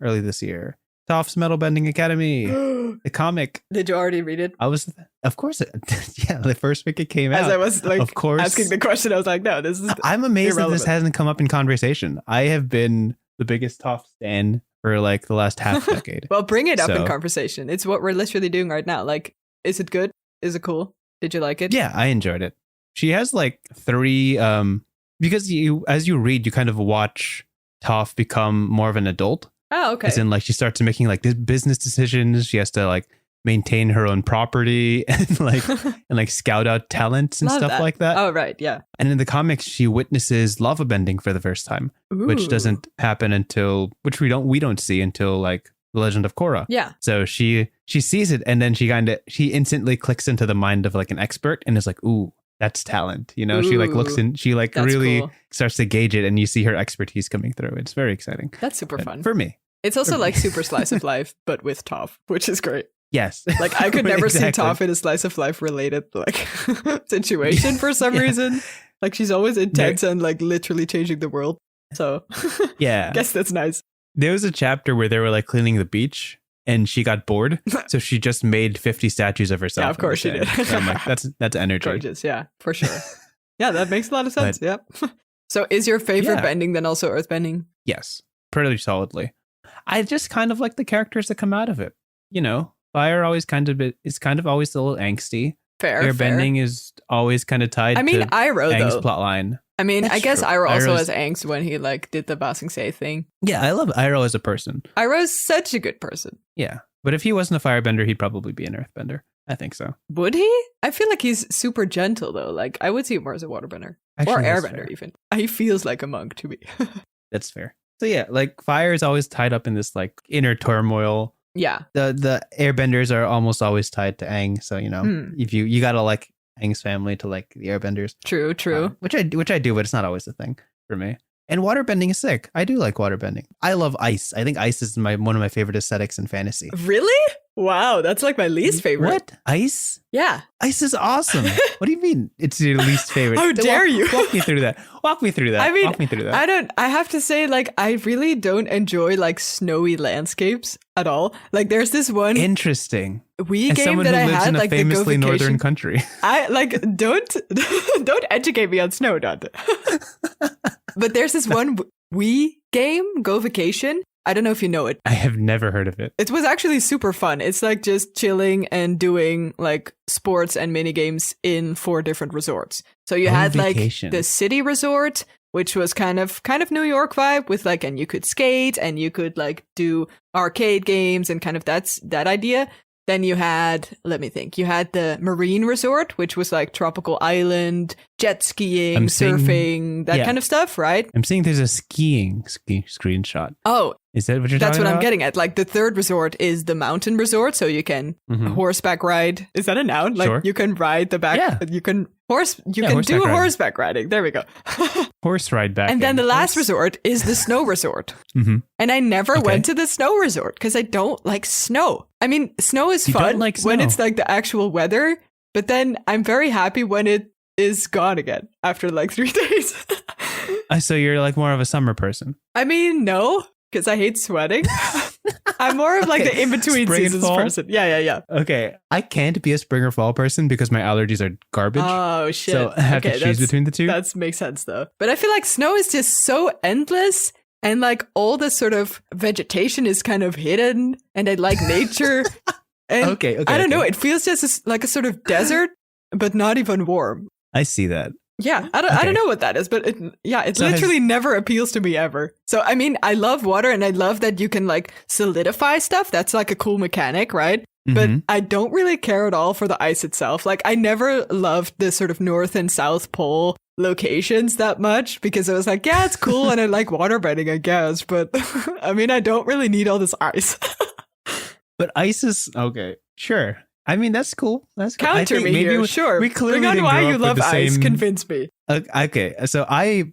early this year? Toph's Metal Bending Academy. The comic. Did you already read it? Of course. The first week it came out. As I was like, of course, asking the question, I was like, no, this is I'm amazed irrelevant. that this hasn't come up in conversation. I have been the biggest Toph stan for like the last half decade. Well, bring it up in conversation. It's what we're literally doing right now. Like, is it good? Is it cool? Did you like it? Yeah, I enjoyed it. She has like 3 because as you read, you kind of watch Toph become more of an adult. Oh, okay. As in like she starts making like business decisions. She has to like maintain her own property and like scout out talents and stuff like that. Oh, right. Yeah. And in the comics, she witnesses lava bending for the first time, which doesn't happen which we don't see until like The Legend of Korra. Yeah. So she sees it, and then she instantly clicks into the mind of like an expert and is like, ooh, that's talent. You know, she like looks in, she like really starts to gauge it, and you see her expertise coming through. It's very exciting. That's super fun. For me. It's also like super slice of life, but with Toph, which is great. Yes. Like I could never see Toph in a slice of life related like situation for some reason. Like she's always intense and like literally changing the world. So yeah, I guess that's nice. There was a chapter where they were like cleaning the beach and she got bored. So she just made 50 statues of herself. Yeah, of course she did. So I'm like, that's energy. Gorgeous. Yeah, for sure. Yeah, that makes a lot of sense. Yep. So is your favorite bending then also earthbending? Yes, pretty solidly. I just kind of like the characters that come out of it. You know, fire always is kind of always a little angsty. Fair. Airbending is always kind of tied to Aang's plotline. I mean, I guess Iroh also has angst when he like did the Ba Sing Se thing. Yeah, I love Iroh as a person. Iroh's such a good person. Yeah, but if he wasn't a firebender, he'd probably be an earthbender. I think so. Would he? I feel like he's super gentle though. Like I would see him more as a waterbender. Or airbender even. He feels like a monk to me. That's fair. So yeah, like fire is always tied up in this like inner turmoil. Yeah. The airbenders are almost always tied to Aang. So, you know, if you gotta like Aang's family to like the airbenders. True. Which I do, but it's not always a thing for me. And waterbending is sick. I do like waterbending. I love ice. I think ice is one of my favorite aesthetics in fantasy. Really? Wow, that's like my least favorite. What? Ice? Yeah. Ice is awesome. What do you mean it's your least favorite? How dare you? Walk me through that. Walk me through that. I mean, walk me through that. I have to say, like, I really don't enjoy like snowy landscapes at all. Like, there's this one Interesting. Wii As game someone that who I lives had, in a like the Go famously Vacation. northern country. I like don't educate me on snow, Dante. But there's this one Wii game, Go Vacation. I don't know if you know it. I have never heard of it. It was actually super fun. It's like just chilling and doing like sports and mini games in 4 different resorts. So you had Vacation. like the city resort, which was kind of New York vibe with like, and you could skate and you could like do arcade games and kind of that idea. Then you had, let me think, you had the marine resort, which was like tropical island, jet skiing, surfing, that kind of stuff, right? I'm seeing there's a ski screenshot. Oh, is that what you're that's talking what about? I'm getting at. Like the third resort is the mountain resort, so you can horseback ride. Is that a noun? Like Sure. you can ride the back. Yeah. You can do horseback riding. horseback riding. There we go. Horse ride back. And then the last resort is the snow resort. Mm-hmm. And I never went to the snow resort because I don't like snow. I mean, snow is fun like when snow. it's like the actual weather, but then I'm very happy when it is gone again after like 3 days. So you're like more of a summer person. I mean, no, because I hate sweating. I'm more of like the in-between Spring and seasons fall? person. Yeah. Okay. I can't be a spring or fall person because my allergies are garbage. Oh, shit. So I have to choose between the two. That makes sense, though. But I feel like snow is just so endless. And like all the sort of vegetation is kind of hidden. And I like nature. And Okay. I don't know. It feels just like a sort of desert, but not even warm. I see that. Yeah, I don't know what that is, but it literally never appeals to me ever. So, I mean, I love water and I love that you can like solidify stuff. That's like a cool mechanic, right? But I don't really care at all for the ice itself. Like, I never loved the sort of North and South Pole locations that much because I was like, yeah, it's cool and I like waterbending, I guess. But I mean, I don't really need all this ice. But ice is okay. Sure. I mean, that's cool. That's cool. Counter me here, sure. We clearly Bring on didn't why grow you up love with the ice. same- Convince me. Okay, so I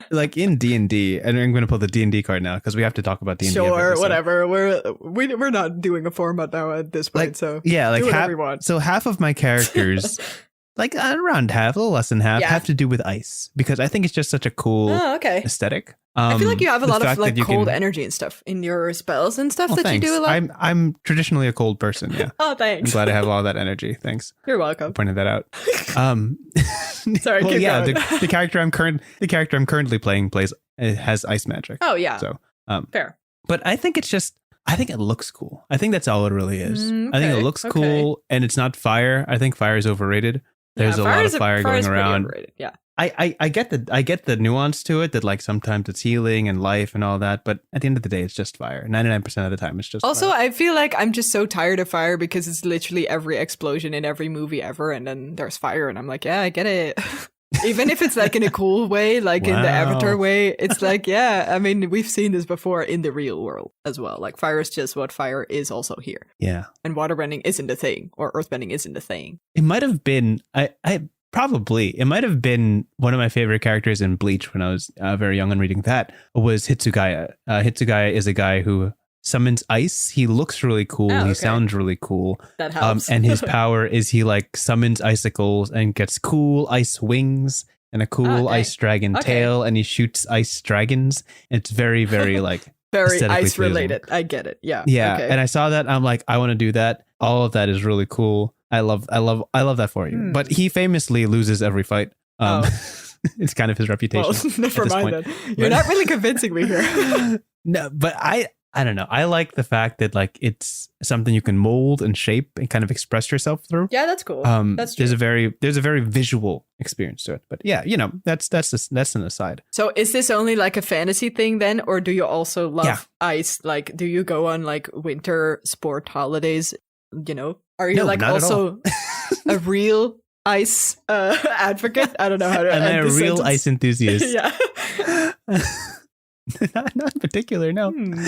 like in D&D, and I'm going to pull the D&D card now because we have to talk about D&D. Sure, whatever. We're not doing a format now at this point, Like, so yeah, like do whatever you want. So half of my characters, like around half, a little less than half, have to do with ice because I think it's just such a cool okay. aesthetic. I feel like you have a the lot of fact like that you cold can- energy and stuff in your spells and stuff Well, that thanks. you do a lot. I'm traditionally a cold person. Yeah, Oh, I'm thanks. glad I have all that energy. Thanks. You're I welcome. pointed that out. Sorry, well, keep yeah, going. the character I'm currently playing has ice magic. Oh yeah, So, fair. but I think it looks cool. I think that's all it really is. I think it Okay, looks okay. cool, and it's not fire. I think fire is overrated. There's a lot of fire going pretty around. overrated, yeah. I get the nuance to it that like sometimes it's healing and life and all that, but at the end of the day, it's just fire. 99% of the time, it's just Also, fire. I feel like I'm just so tired of fire because it's literally every explosion in every movie ever, and then there's fire, and I'm like, yeah, I get it. Even if it's like in a cool way, like in the Avatar way, it's like, yeah, I mean, we've seen this before in the real world as well. Like fire is just what fire is also here. Yeah. And waterbending isn't a thing, or earthbending isn't a thing. It might have been it might have been one of my favorite characters in Bleach when I was very young and reading that was Hitsugaya. Hitsugaya is a guy who summons ice. He looks really cool. Oh, okay. He sounds really cool. That helps. And his power is he like summons icicles and gets cool ice wings and a cool dang. ice dragon Okay. tail, and he shoots ice dragons. It's very, very like Very aesthetically ice related. I get it. Yeah. yeah. Okay. And I saw that. I'm like, I want to do that. All of that is really cool. I love that for you. But he famously loses every fight. It's kind of his reputation. Well, never at this mind point. then. You're not really convincing me here. No, but I don't know. I like the fact that like it's something you can mold and shape and kind of express yourself through. Yeah, that's cool. That's true. There's a very visual experience to it. But yeah, that's an aside. So is this only like a fantasy thing then, or do you also love ice? Like, do you go on like winter sport holidays? Are you No, like not at also a real ice advocate? I don't know how to. Am I end a this real sentence. ice enthusiast? Yeah. not in particular, no.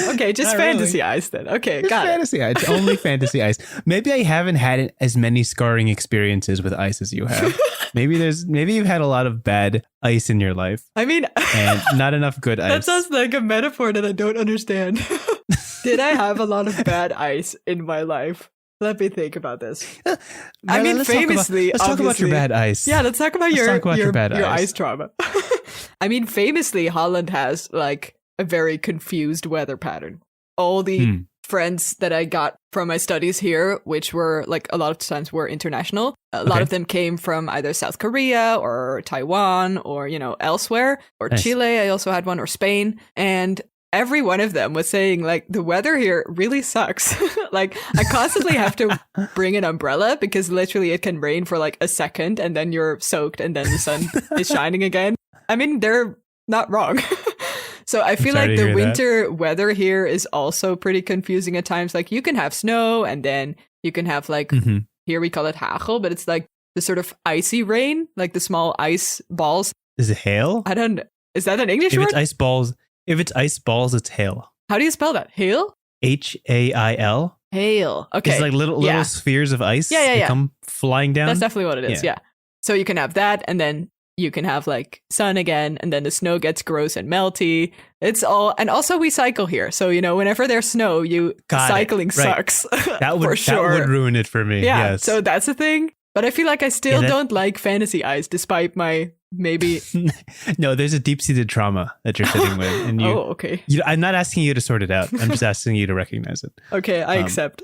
Okay, just Not really. fantasy ice then. Okay, It's got it. fantasy ice. It's only fantasy ice. Maybe I haven't had as many scarring experiences with ice as you have. Maybe you've had a lot of bad ice in your life I mean, and not enough good that ice. sounds like a metaphor that I don't understand. Did I have a lot of bad ice in my life? Let me think about this. I Marla, mean, let's famously, let's talk about your bad ice. Yeah, let's talk about your bad ice trauma. I mean, famously, Holland has like a very confused weather pattern. All the friends that I got from my studies here, which were like a lot of times were international. A lot of them came from either South Korea or Taiwan or, you know, elsewhere, or Nice. Chile. I also had one, or Spain. And every one of them was saying like the weather here really sucks. Like I constantly have to bring an umbrella because literally it can rain for like a second and then you're soaked and then the sun is shining again. I mean, they're not wrong. So I feel like the winter weather here is also pretty confusing at times. Like you can have snow and then you can have like, here we call it hagel, but it's like the sort of icy rain, like the small ice balls. Is it hail? I don't know. Is that an English If word? it's ice balls, it's hail. How do you spell that? Hail? Hail. Hail. Okay. It's like little spheres of ice. Yeah. That come flying down. That's definitely what it is. Yeah. So you can have that, and then you can have like sun again, and then the snow gets gross and melty. It's all, and also we cycle here. So, you know, whenever there's snow, cycling sucks. That would, for sure. That would ruin it for me. Yeah. Yes. So that's the thing. But I feel like I still don't like fantasy ice, despite my maybe. No, there's a deep-seated trauma that you're sitting with. And okay. I'm not asking you to sort it out. I'm just asking you to recognize it. Okay, I accept.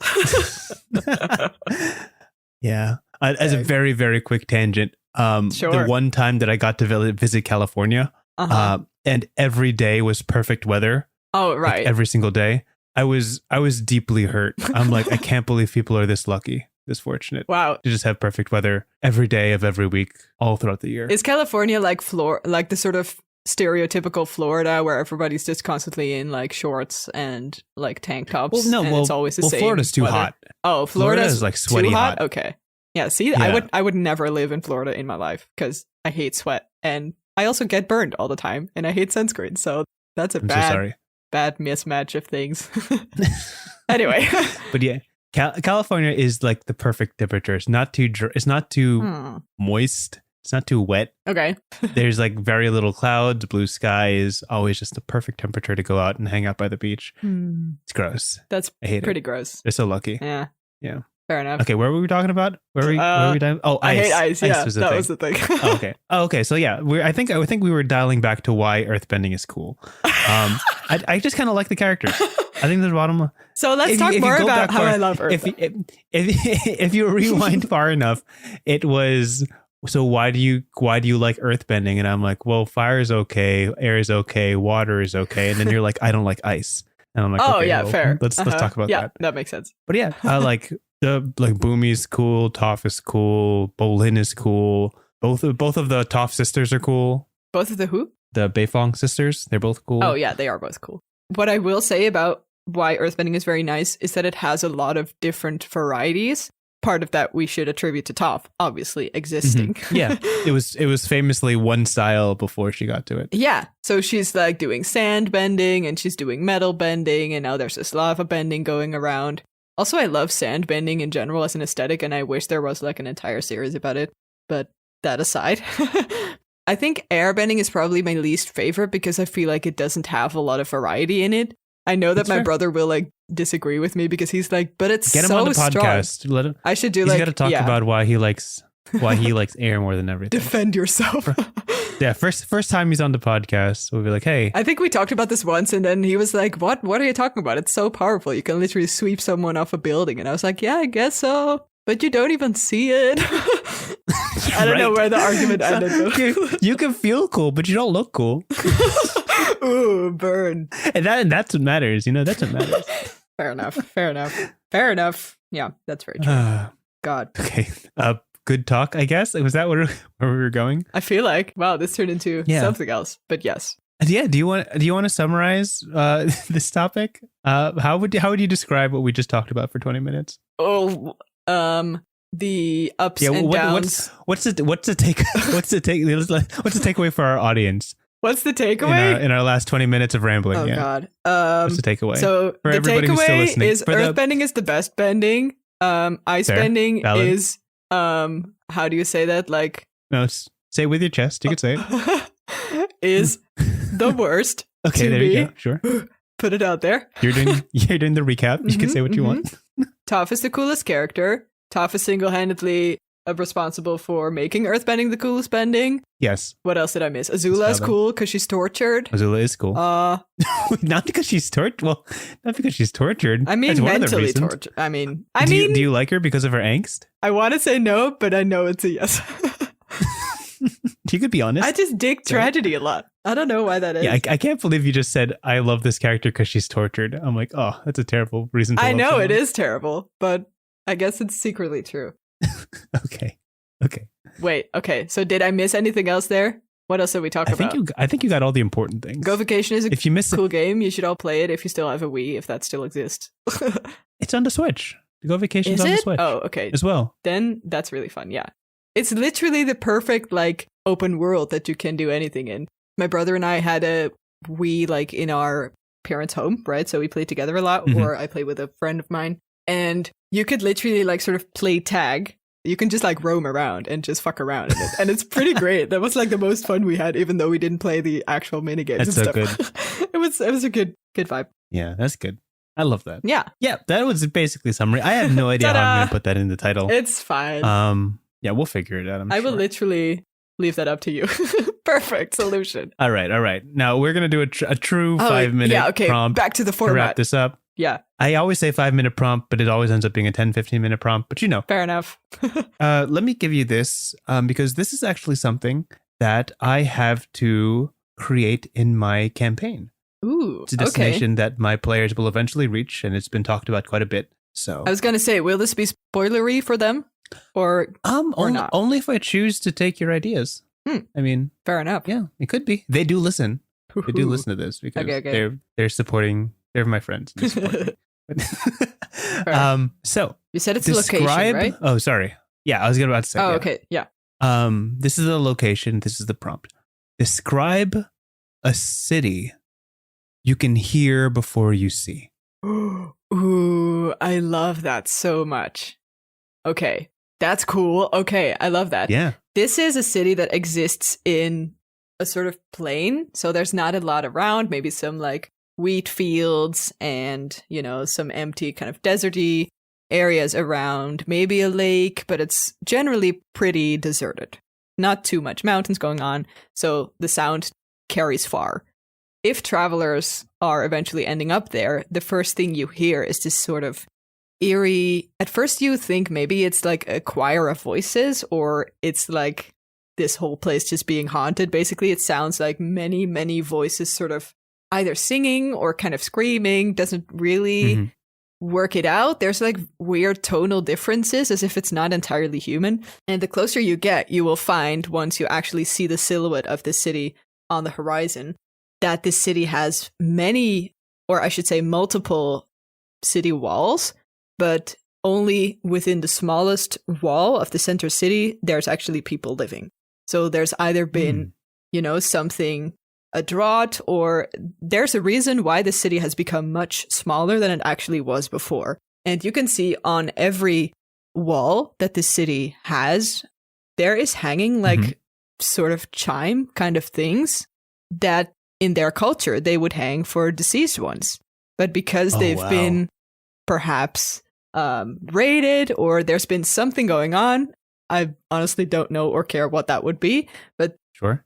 Yeah. As a very, very quick tangent, Sure. the one time that I got to visit California, and every day was perfect weather. Oh, right. Like every single day. I was deeply hurt. I'm like, I can't believe people are this lucky, this fortunate. Wow. To just have perfect weather every day of every week, all throughout the year. Is California like the sort of stereotypical Florida where everybody's just constantly in like shorts and like tank tops? It's always the same. Florida's too weather. hot. Oh, Florida's like sweaty too hot? hot. Okay. Yeah, see, I would never live in Florida in my life because I hate sweat, and I also get burned all the time, and I hate sunscreen. So that's I'm so sorry. bad mismatch of things. Anyway. But yeah, California is like the perfect temperature. It's not too moist. It's not too wet. Okay. There's like very little clouds. Blue sky is always just the perfect temperature to go out and hang out by the beach. It's gross. That's I hate pretty it. gross. They're so lucky. Yeah. Yeah. Fair enough. Okay, where were we talking about? Where were we done? Oh, ice. I hate ice. Yeah, was that was the thing. Okay. So yeah, I think we were dialing back to why earthbending is cool. I just kind of like the characters. I think the bottom line. So let's talk more about how I love Earth. If you rewind far enough, it was, so why do you like earthbending? And I'm like, well, fire is okay, air is okay, water is okay, and then you're like, I don't like ice. And I'm like, oh okay, yeah, well, fair. Let's talk about that. Yeah, that makes sense. But yeah, I like Boomy's cool, Toph is cool, Bolin is cool. Both of the Toph sisters are cool. Both of the who? The Beifong sisters, they're both cool. Oh yeah, they are both cool. What I will say about why earthbending is very nice is that it has a lot of different varieties. Part of that we should attribute to Toph, obviously existing. Mm-hmm. Yeah, it was famously one style before she got to it. Yeah, so she's like doing sand bending and she's doing metal bending, and now there's this lava bending going around. Also, I love sand bending in general as an aesthetic, and I wish there was like an entire series about it. But that aside, I think airbending is probably my least favorite because I feel like it doesn't have a lot of variety in it. I know that my brother will like disagree with me because he's like, but it's Get him so on the podcast. strong. Let him. I should do He's got to talk about why he likes air more than everything. Defend yourself. Yeah, first time he's on the podcast, we'll be like, hey. I think we talked about this once, and then he was like, what are you talking about? It's so powerful. You can literally sweep someone off a building. And I was like, yeah, I guess so. But you don't even see it. I don't know where the argument ended. You can feel cool, but you don't look cool. Ooh, burn. And that's what matters. That's what matters. Fair enough. Yeah, that's very true. God. Okay. Good talk, I guess. Was that where we were going? I feel like, wow, this turned into something else. But yes. Yeah. Do you want to summarize this topic? How would you describe what we just talked about for 20 minutes? Oh, the ups and downs. What's the takeaway for our audience? What's the takeaway? In our last 20 minutes of rambling. Oh, God. What's the takeaway? So for the everybody who's still takeaway listening, is earthbending is the best bending. Ice bending valid. is, how do you say that? Like, no, say it with your chest. You could say it. Is the worst. Okay, there you go. Sure. Put it out there. You're doing the recap. You can say what you want. Toph is the coolest character. Toph is single-handedly responsible for making earthbending the coolest bending. Yes. What else did I miss? Azula is cool because she's tortured. Azula is cool. Not because she's tortured. Well, not because she's tortured. I mean, mentally tortured. I mean, do you like her because of her angst? I want to say no, but I know it's a yes. You could be honest. I just dig tragedy a lot. I don't know why that is. Yeah, I can't believe you just said, I love this character because she's tortured. I'm like, oh, that's a terrible reason to I love know someone. it is terrible, but I guess it's secretly true. Okay. Wait, okay. So did I miss anything else there? What else did we talk about? I think you got all the important things. Go Vacation is a cool game. You should all play it if you still have a Wii, if that still exists. It's on the Switch. The Go Vacation is on the Switch. Oh, okay. As well. Then that's really fun, yeah. It's literally the perfect, like, open world that you can do anything in. My brother and I had a Wii, like, in our parents' home, right? So we played together a lot, or I played with a friend of mine. And you could literally, like, sort of play tag. You can just, like, roam around and just fuck around in it. And it's pretty great. That was, like, the most fun we had, even though we didn't play the actual minigames and stuff. Good. It was a good vibe. Yeah, that's good. I love that. Yeah. Yeah, that was basically a summary. I have no idea how I'm going to put that in the title. It's fine. Yeah, we'll figure it out. I will literally leave that up to you. Perfect solution. All right. Now we're going to do a true 5-minute prompt. Back to the format. To wrap this up. Yeah. I always say 5-minute prompt, but it always ends up being a 10-15 minute prompt. But Fair enough. Let me give you this because this is actually something that I have to create in my campaign. Ooh, it's a destination that my players will eventually reach, and it's been talked about quite a bit. So I was going to say, will this be spoilery for them? Or not? Only if I choose to take your ideas. I mean, fair enough. Yeah, it could be. They do listen. They do listen to this because they're supporting. They're my friends. They support me. So you said it's a location, right? Oh, sorry. Yeah, I was about to say. Okay. Yeah. This is the location. This is the prompt. Describe a city you can hear before you see. Ooh, I love that so much. Okay. That's cool. Okay, I love that. Yeah. This is a city that exists in a sort of plain, so there's not a lot around, maybe some like wheat fields and, some empty kind of deserty areas around, maybe a lake, but it's generally pretty deserted. Not too much mountains going on, so the sound carries far. If travelers are eventually ending up there, the first thing you hear is this sort of eerie. At first you think maybe it's like a choir of voices, or it's like this whole place just being haunted. Basically, it sounds like many, many voices sort of either singing or kind of screaming. Doesn't really work it out. There's like weird tonal differences as if it's not entirely human. And the closer you get, you will find, once you actually see the silhouette of the city on the horizon, that this city has many, or I should say multiple city walls, but only within the smallest wall of the center city, there's actually people living. So there's either been, something, a drought, or there's a reason why the city has become much smaller than it actually was before. And you can see on every wall that the city has, there is hanging like sort of chime kind of things that in their culture they would hang for deceased ones. But because they've been perhaps raided, or there's been something going on, I honestly don't know or care what that would be, but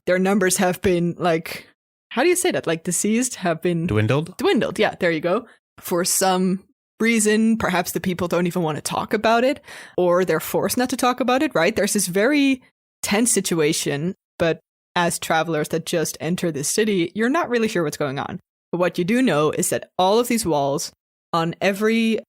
their numbers have been like, how do you say that? Like deceased have been dwindled. Yeah, there you go. For some reason, perhaps the people don't even want to talk about it, or they're forced not to talk about it, right? There's this very tense situation, but as travelers that just enter this city, you're not really sure what's going on. But what you do know is that all of these walls, on every,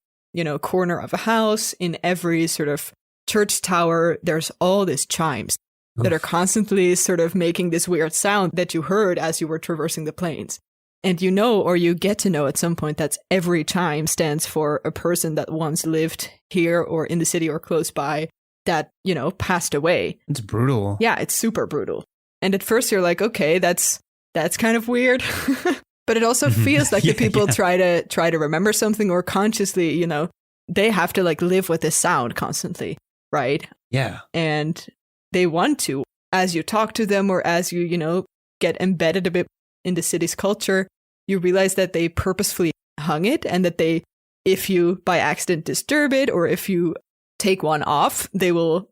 corner of a house, in every sort of church tower, there's all these chimes that are constantly sort of making this weird sound that you heard as you were traversing the plains. And or you get to know at some point that every chime stands for a person that once lived here or in the city or close by that, passed away. It's brutal. Yeah, it's super brutal. And at first you're like, okay, that's kind of weird. But it also feels like the people try to remember something, or consciously, they have to like live with this sound constantly, right? Yeah. And they want to, as you talk to them, or as you, get embedded a bit in the city's culture, you realize that they purposefully hung it, and that they if you by accident disturb it or if you take one off, they will,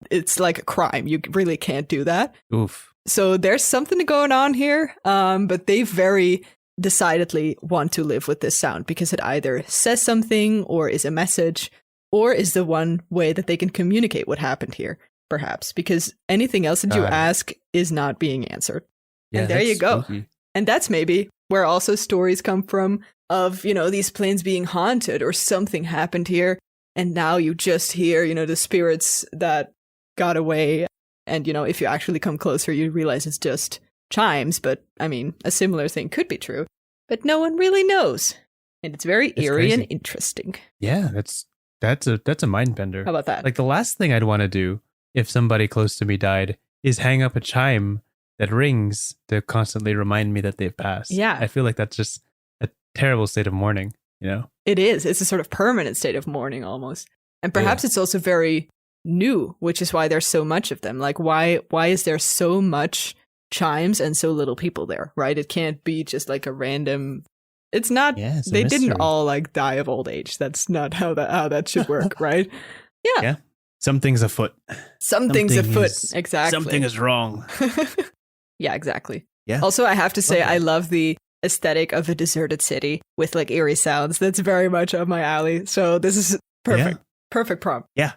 it's like a crime. You really can't do that. Oof. So there's something going on here, but they very decidedly want to live with this sound because it either says something or is a message or is the one way that they can communicate what happened here, perhaps, because anything else that you ask is not being answered. Yeah, and there you go. Spooky. And that's maybe where also stories come from of, these planes being haunted or something happened here. And now you just hear, the spirits that got away. And, if you actually come closer, you realize it's just chimes. But, I mean, a similar thing could be true. But no one really knows. And it's very eerie crazy. and interesting. Yeah, that's a mind bender. How about that? Like the last thing I'd want to do if somebody close to me died is hang up a chime that rings to constantly remind me that they've passed. Yeah. I feel like that's just a terrible state of mourning, It is. It's a sort of permanent state of mourning almost. And perhaps it's also very new, which is why there's so much of them. Like, why is there so much chimes and so little people there, right? It can't be just like a random... It's not... Yeah, they didn't all like die of old age. That's not how that should work, right? Yeah. Yeah. Something's afoot. Something's afoot. Exactly. Something is wrong. Yeah, exactly. Yeah. Also, I have to say, I love the aesthetic of a deserted city with like eerie sounds. That's very much up my alley. So this is perfect. Yeah. Perfect prompt. Yeah.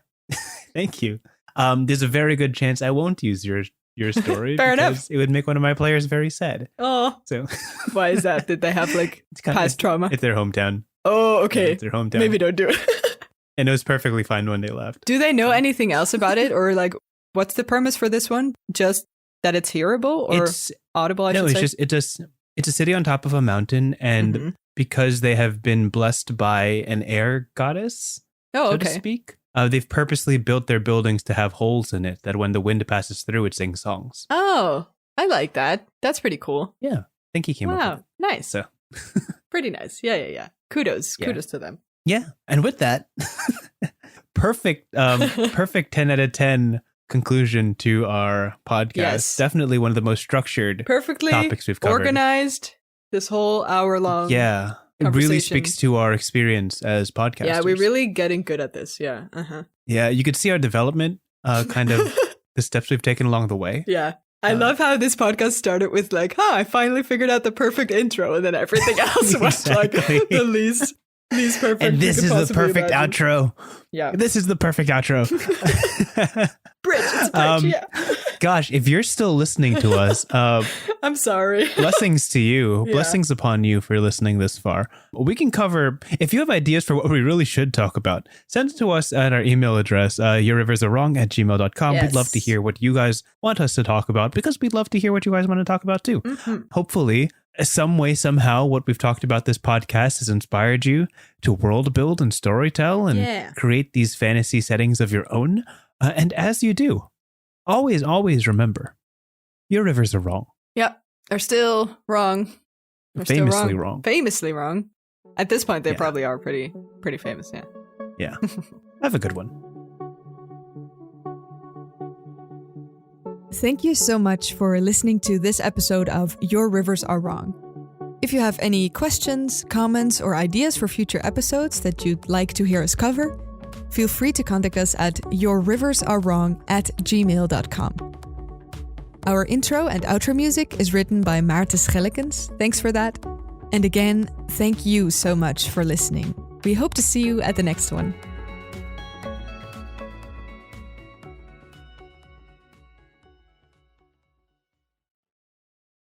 Thank you. There's a very good chance I won't use your story. Fair because enough. It would make one of my players very sad. Oh, So why is that? Did they have like past trauma? It's their hometown. Oh, okay. Yeah, it's their hometown. Maybe don't do it. And it was perfectly fine when they left. Do they know anything else about it? Or like, what's the premise for this one? Just that it's hearable or It's audible, I no, should it's say? it's a city on top of a mountain, and Mhm. because they have been blessed by an air goddess, Oh, so to okay. speak, they've purposely built their buildings to have holes in it that when the wind passes through, it sings songs. Oh, I like that. That's pretty cool. Yeah, I think he came up with Wow. it. Nice. So Pretty nice. Yeah. Kudos. Yeah. Kudos to them. yeah, and with that, perfect 10 out of 10 conclusion to our podcast. Yes. Definitely one of the most structured Perfectly topics we've covered. organized this whole hour long. Yeah. It really conversation. speaks to our experience as podcasters. Yeah, we're really getting good at this. Yeah. Uh-huh. Yeah, you could see our development, kind of the steps we've taken along the way. Yeah. I love how this podcast started with like, I finally figured out the perfect intro, and then everything else was like Exactly. the least perfect. And you this could is the possibly perfect imagine. outro. Yeah. This is the perfect outro. Bridge. It's a bridge. Yeah. Gosh, if you're still listening to us, I'm sorry. blessings to you. Yeah. Blessings upon you for listening this far. We can cover, if you have ideas for what we really should talk about, send it to us at our email address, yourriversarewrong@gmail.com. Yes. We'd love to hear what you guys want us to talk about, because we'd love to hear what you guys want to talk about too. Mhm. Hopefully, some way, somehow, what we've talked about this podcast has inspired you to world build and storytell and create these fantasy settings of your own. And as you do, always remember, your rivers are wrong. Yep. They're still wrong. They're Famously still wrong. Famously wrong. At this point, they Yeah. probably are pretty famous. Yeah. Yeah. Have a good one. Thank you so much for listening to this episode of Your Rivers Are Wrong. If you have any questions, comments, or ideas for future episodes that you'd like to hear us cover, feel free to contact us at yourriversarewrong@gmail.com. Our intro and outro music is written by Maarten Schellekens. Thanks for that. And again, thank you so much for listening. We hope to see you at the next one.